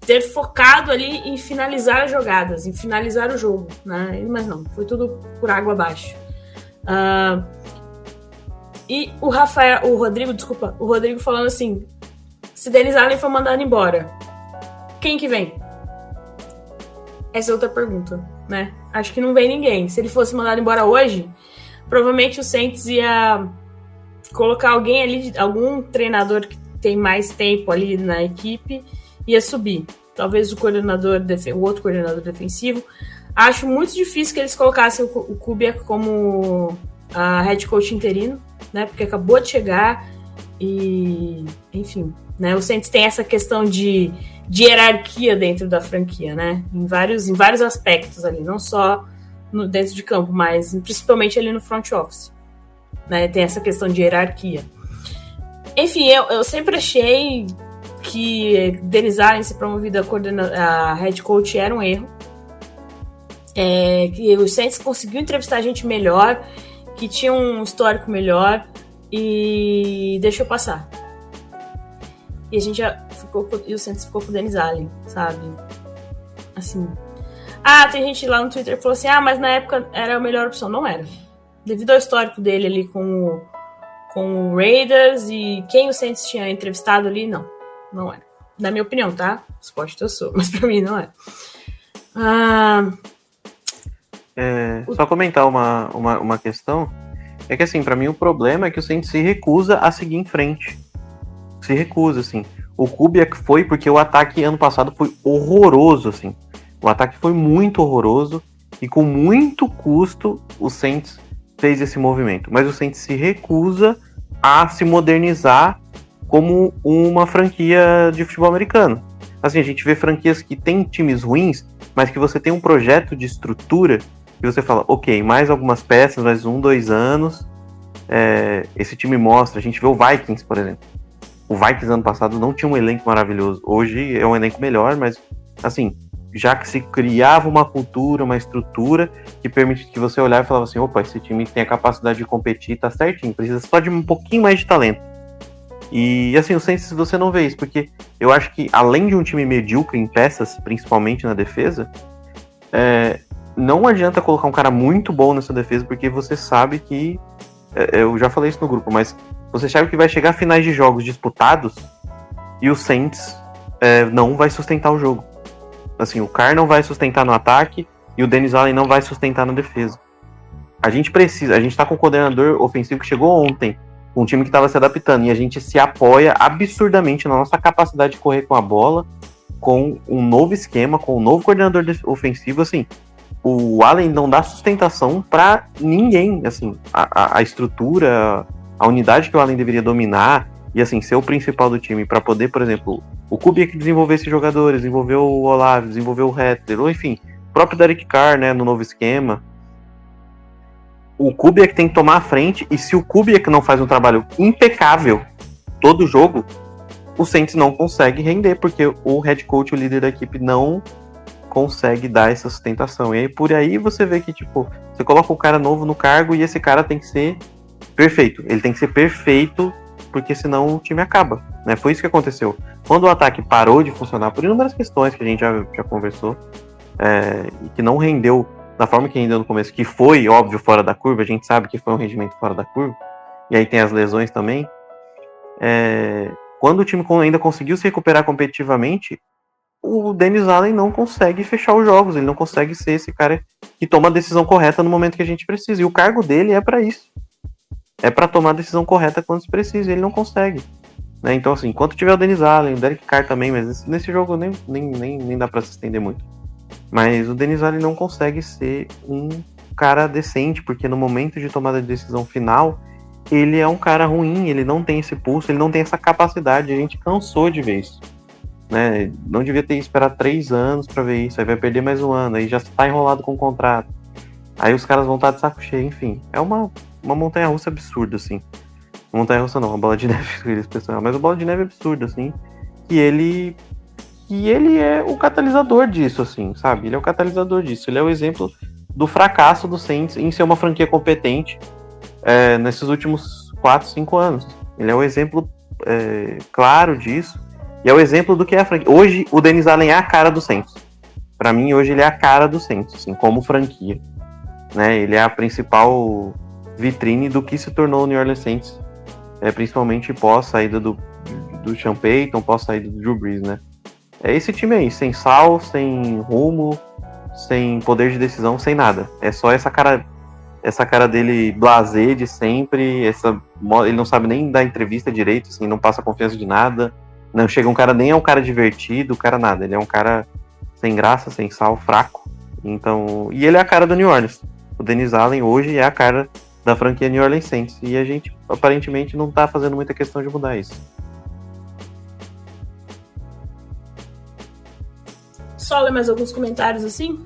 [SPEAKER 3] ter focado ali em finalizar as jogadas, em finalizar o jogo, né? Mas não, foi tudo por água abaixo. E o Rodrigo falando assim, se Dennis Allen for mandado embora, quem que vem? Essa é outra pergunta, né? Acho que não vem ninguém. Se ele fosse mandado embora hoje, provavelmente o Saints ia colocar alguém ali, algum treinador que tem mais tempo ali na equipe, ia subir. Talvez o outro coordenador defensivo. Acho muito difícil que eles colocassem o Kubiak como head coach interino, né? Porque acabou de chegar e, enfim, né? O Saints tem essa questão de hierarquia dentro da franquia, né? Em vários aspectos ali, não só dentro de campo, mas principalmente ali no front office, né? Tem essa questão de hierarquia. Enfim, eu sempre achei que Dennis Allen ser promovido a head coach era um erro. Que o Saints conseguiu entrevistar gente melhor, que tinha um histórico melhor e deixou passar. E a gente já e o Saints ficou com o Dennis Allen, sabe? Assim. Tem gente lá no Twitter que falou assim, mas na época era a melhor opção. Não era. Devido ao histórico dele ali com o Raiders e quem o Saints tinha entrevistado ali, não era. Na minha opinião, tá? Esporte eu sou, mas pra mim não era.
[SPEAKER 4] Só comentar uma questão. É que assim, pra mim o problema é que o Saints se recusa a seguir em frente. Se recusa, assim. O Kubiak foi porque o ataque ano passado foi horroroso, assim. O ataque foi muito horroroso e com muito custo o Saints fez esse movimento. Mas o Saints se recusa a se modernizar como uma franquia de futebol americano. Assim, a gente vê franquias que tem times ruins, mas que você tem um projeto de estrutura e você fala, ok, mais algumas peças, mais 2 anos, esse time mostra. A gente vê o Vikings, por exemplo. O Vikings ano passado não tinha um elenco maravilhoso. Hoje é um elenco melhor, mas assim, já que se criava uma cultura, uma estrutura que permite que você olhar e falava assim, opa, esse time tem a capacidade de competir, tá certinho, precisa só de um pouquinho mais de talento. E assim, o Saints você não vê isso, porque eu acho que além de um time medíocre em peças, principalmente na defesa, não adianta colocar um cara muito bom nessa defesa, porque você sabe que, eu já falei isso no grupo, mas você sabe que vai chegar a finais de jogos disputados e o Saints não vai sustentar o jogo. Assim, o Carr não vai sustentar no ataque e o Dennis Allen não vai sustentar na defesa. A gente tá com um coordenador ofensivo que chegou ontem, um time que estava se adaptando, e a gente se apoia absurdamente na nossa capacidade de correr com a bola, com um novo esquema, com um novo coordenador ofensivo. Assim, o Allen não dá sustentação para ninguém, assim, a estrutura, a unidade que o Allen deveria dominar e assim ser o principal do time para poder, por exemplo, o Kubiak desenvolver esses jogadores, desenvolveu o Olave, desenvolveu o Rattler, ou enfim, o próprio Derek Carr, né, no novo esquema. O Kubiak tem que tomar a frente, e se o Kubiak não faz um trabalho impecável todo jogo, o Saints não consegue render, porque o head coach, o líder da equipe, não consegue dar essa sustentação. E aí, por aí você vê que, tipo, você coloca o cara novo no cargo e esse cara tem que ser perfeito. Ele tem que ser perfeito, porque senão o time acaba, né? Foi isso que aconteceu. Quando o ataque parou de funcionar, por inúmeras questões que a gente já conversou, e que não rendeu da forma que rendeu no começo, que foi, óbvio, fora da curva, a gente sabe que foi um rendimento fora da curva, e aí tem as lesões também, quando o time ainda conseguiu se recuperar competitivamente, o Dennis Allen não consegue fechar os jogos, ele não consegue ser esse cara que toma a decisão correta no momento que a gente precisa, e o cargo dele é para isso, é para tomar a decisão correta quando se precisa, e ele não consegue, né? Então assim, enquanto tiver o Dennis Allen, o Derek Carr também, mas nesse jogo nem dá para se estender muito, mas o Dennis Allen não consegue ser um cara decente, porque no momento de tomada de decisão final, ele é um cara ruim, ele não tem esse pulso, ele não tem essa capacidade, a gente cansou de ver isso, né? Não devia ter esperado 3 anos para ver isso, aí vai perder mais 1 ano, aí já está enrolado com o contrato, aí os caras vão estar de saco cheio, enfim, é uma montanha-russa absurda, assim. Montanha-russa não, uma bola de neve especial, mas uma bola de neve absurda, assim, e ele é o catalisador disso, assim, sabe? Ele é o catalisador disso, ele é o exemplo do fracasso do Saints em ser uma franquia competente nesses últimos 4, 5 anos. Ele é o exemplo claro disso, e é o exemplo do que é a franquia. Hoje, o Dennis Allen é a cara do Saints. Pra mim, hoje, ele é a cara do Saints, assim, como franquia, né? Ele é a principal vitrine do que se tornou o New Orleans Saints, principalmente pós saída do Sean Payton, pós saída do Drew Brees, né? É esse time aí, sem sal, sem rumo, sem poder de decisão, sem nada. É só essa cara dele blasé de sempre, ele não sabe nem dar entrevista direito, assim, não passa confiança de nada, não chega um cara, nem é um cara divertido, cara nada, ele é um cara sem graça, sem sal, fraco. Então, e ele é a cara do New Orleans. O Dennis Allen hoje é a cara da franquia New Orleans Saints, e a gente aparentemente não tá fazendo muita questão de mudar isso.
[SPEAKER 3] Só ler mais alguns comentários assim,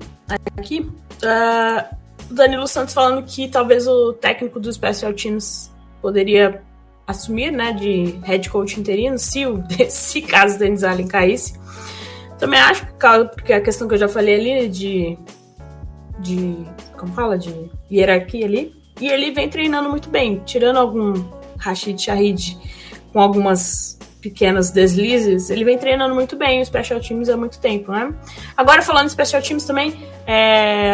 [SPEAKER 3] aqui. O Danilo Santos falando que talvez o técnico dos Special Teams poderia assumir, né, de head coach interino, se caso o Dennis Allen caísse. Também acho, porque a questão que eu já falei ali de como fala, de hierarquia ali, e ele vem treinando muito bem, tirando algum Rashid Shaheed com algumas pequenos deslizes, ele vem treinando muito bem o Special Teams há muito tempo, né? Agora, falando de Special Teams também,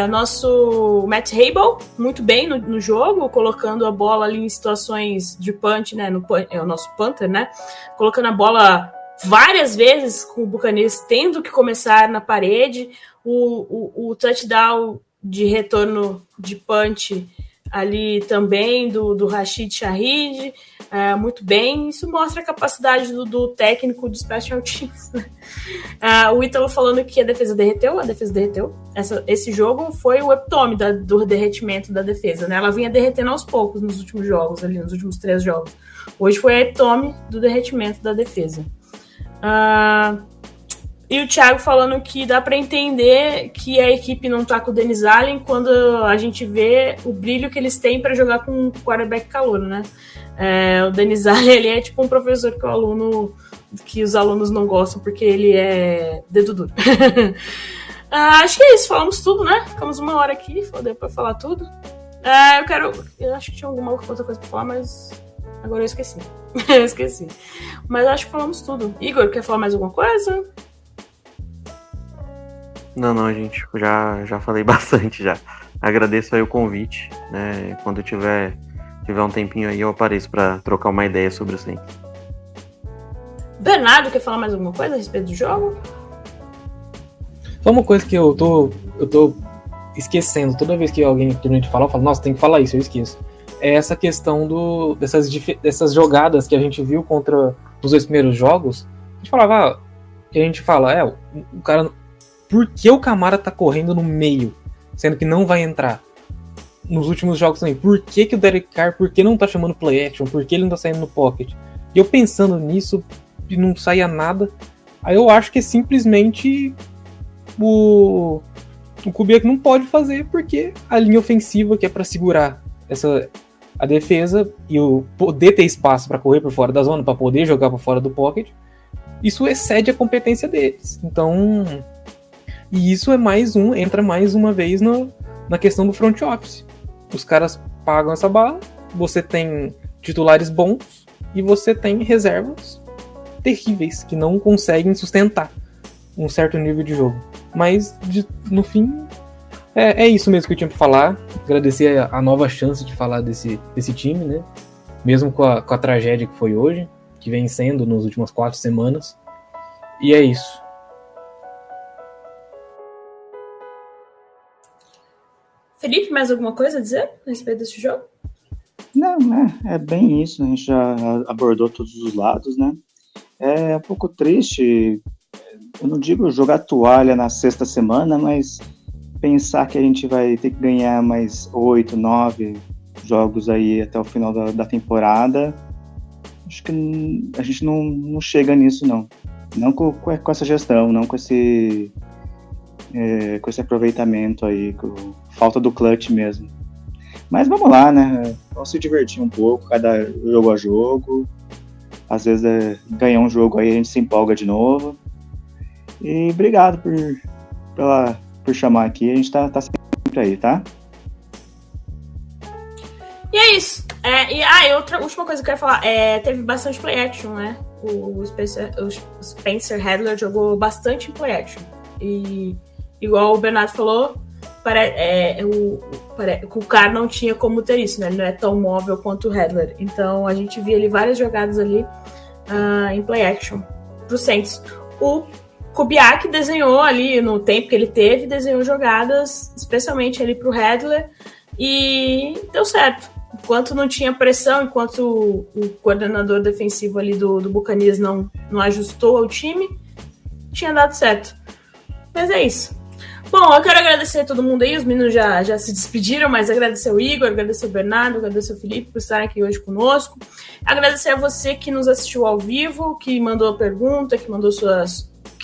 [SPEAKER 3] nosso Matt Habel, muito bem no jogo, colocando a bola ali em situações de punch, né? É o nosso punter, né? Colocando a bola várias vezes com o Buccaneers tendo que começar na parede, o touchdown de retorno de punch ali também do Rashid Shaheed, muito bem. Isso mostra a capacidade do técnico do Special Teams. O Ítalo falando que a defesa derreteu. Esse jogo foi o epitome do derretimento da defesa, né? Ela vinha derretendo aos poucos nos últimos jogos, ali nos últimos 3 jogos. Hoje foi a epitome do derretimento da defesa. E o Thiago falando que dá para entender que a equipe não tá com o Dennis Allen quando a gente vê o brilho que eles têm para jogar com um quarterback calouro, né? O Dennis Allen, ele é tipo um professor que os alunos não gostam porque ele é dedo duro. Acho que é isso, falamos tudo, né? Ficamos 1 hora aqui, deu pra falar tudo. Eu acho que tinha alguma outra coisa pra falar, mas agora eu esqueci. Mas acho que falamos tudo. Igor, quer falar mais alguma coisa?
[SPEAKER 4] Não, gente, já falei bastante já. Agradeço aí o convite, né? Quando tiver um tempinho aí, eu apareço pra trocar uma ideia sobre o Saints.
[SPEAKER 3] Bernardo, quer falar mais alguma coisa a respeito do jogo?
[SPEAKER 6] Só uma coisa que eu tô esquecendo, toda vez que alguém termina de falar, eu falo, nossa, tem que falar isso, eu esqueço. É essa questão dessas jogadas que a gente viu contra os 2 primeiros jogos. A gente fala, o cara... Por que o Kamara tá correndo no meio, sendo que não vai entrar? Nos últimos jogos também, por que o Derek Carr, por que não tá chamando play action, por que ele não tá saindo no pocket? E eu pensando nisso, e não saía nada, aí eu acho que é simplesmente o Kubiak não pode fazer, porque a linha ofensiva, que é pra segurar a defesa e o poder ter espaço pra correr por fora da zona, pra poder jogar por fora do pocket, isso excede a competência deles. Então... E isso entra mais uma vez na questão do front office. Os caras pagam essa bala, você tem titulares bons e você tem reservas terríveis que não conseguem sustentar um certo nível de jogo. Mas, no fim, é isso mesmo que eu tinha pra falar. Agradecer a nova chance de falar desse time, né? Mesmo com a tragédia que foi hoje, que vem sendo nas últimas 4 semanas. E é isso.
[SPEAKER 3] Felipe, mais alguma coisa a dizer a respeito desse jogo?
[SPEAKER 5] Não, é bem isso, a gente já abordou todos os lados, né? É um pouco triste, eu não digo jogar toalha na 6ª semana, mas pensar que a gente vai ter que ganhar mais 8, 9 jogos aí até o final da temporada, acho que a gente não chega nisso, não. Não com essa gestão, não com esse aproveitamento aí, com falta do clutch mesmo. Mas vamos lá, né? Vamos se divertir um pouco, cada jogo a jogo. Às vezes ganhar um jogo aí a gente se empolga de novo. E obrigado por chamar aqui, a gente tá sempre aí, tá?
[SPEAKER 3] E é isso. Outra última coisa que eu quero falar, teve bastante play action, né? O Spencer Rattler jogou bastante em play action. E igual o Bernardo falou, o cara não tinha como ter isso, né? Ele não é tão móvel quanto o Rattler. Então a gente via ali várias jogadas ali em play action pro Saints. O Kubiak desenhou ali, no tempo que ele teve, desenhou jogadas especialmente ali pro Rattler e deu certo. Enquanto não tinha pressão, enquanto o coordenador defensivo ali do Buccaneers não ajustou ao time, tinha dado certo. Mas é isso. Bom, eu quero agradecer a todo mundo aí, os meninos já se despediram, mas agradecer o Igor, agradecer o Bernardo, agradecer o Felipe por estarem aqui hoje conosco. Agradecer a você que nos assistiu ao vivo, que mandou pergunta, que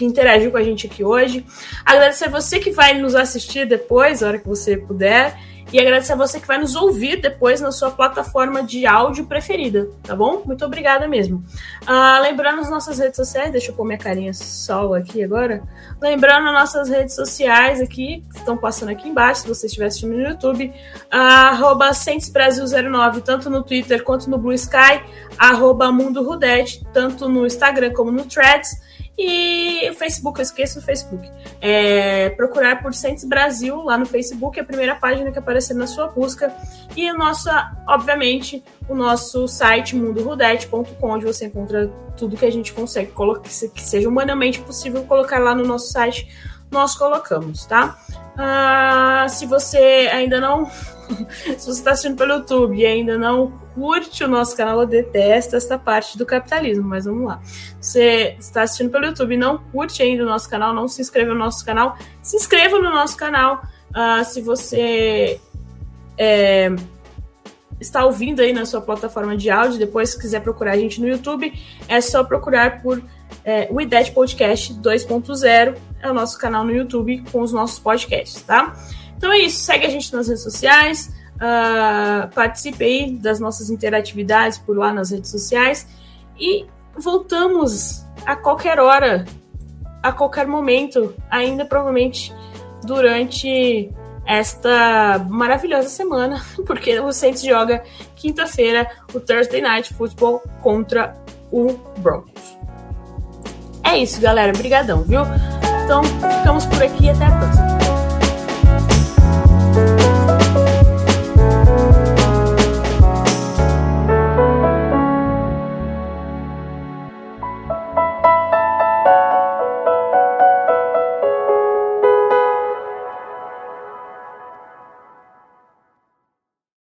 [SPEAKER 3] interagiu com a gente aqui hoje. Agradecer a você que vai nos assistir depois, a hora que você puder. E agradecer a você que vai nos ouvir depois na sua plataforma de áudio preferida, tá bom? Muito obrigada mesmo. Lembrando as nossas redes sociais, deixa eu pôr minha carinha sol aqui agora. Lembrando as nossas redes sociais aqui, que estão passando aqui embaixo, se você estiver assistindo no YouTube, @SaintsBrasil09, tanto no Twitter quanto no Blue Sky, @MundoRudete, tanto no Instagram como no Threads. E o Facebook, eu esqueço do Facebook. Procurar por Saints Brasil lá no Facebook, a primeira página que aparecer na sua busca. E obviamente, o nosso site mundorudete.com, onde você encontra tudo que a gente consegue colocar, que seja humanamente possível colocar lá no nosso site, nós colocamos, tá? Se você ainda não Se você está assistindo pelo YouTube e ainda não curte o nosso canal, eu detesto essa parte do capitalismo, mas vamos lá. Você está assistindo pelo YouTube e não curte ainda o nosso canal, não se inscreveu no nosso canal, se inscreva no nosso canal. Se você está ouvindo aí na sua plataforma de áudio, depois se quiser procurar a gente no YouTube, é só procurar por We That Podcast 2.0, é o nosso canal no YouTube com os nossos podcasts, tá? Então é isso, segue a gente nas redes sociais, participe aí das nossas interatividades por lá nas redes sociais e voltamos a qualquer hora, a qualquer momento, ainda provavelmente durante esta maravilhosa semana, porque o Saints joga quinta-feira o Thursday Night Football contra o Broncos. É isso, galera. Brigadão, viu? Então, ficamos por aqui e até a próxima.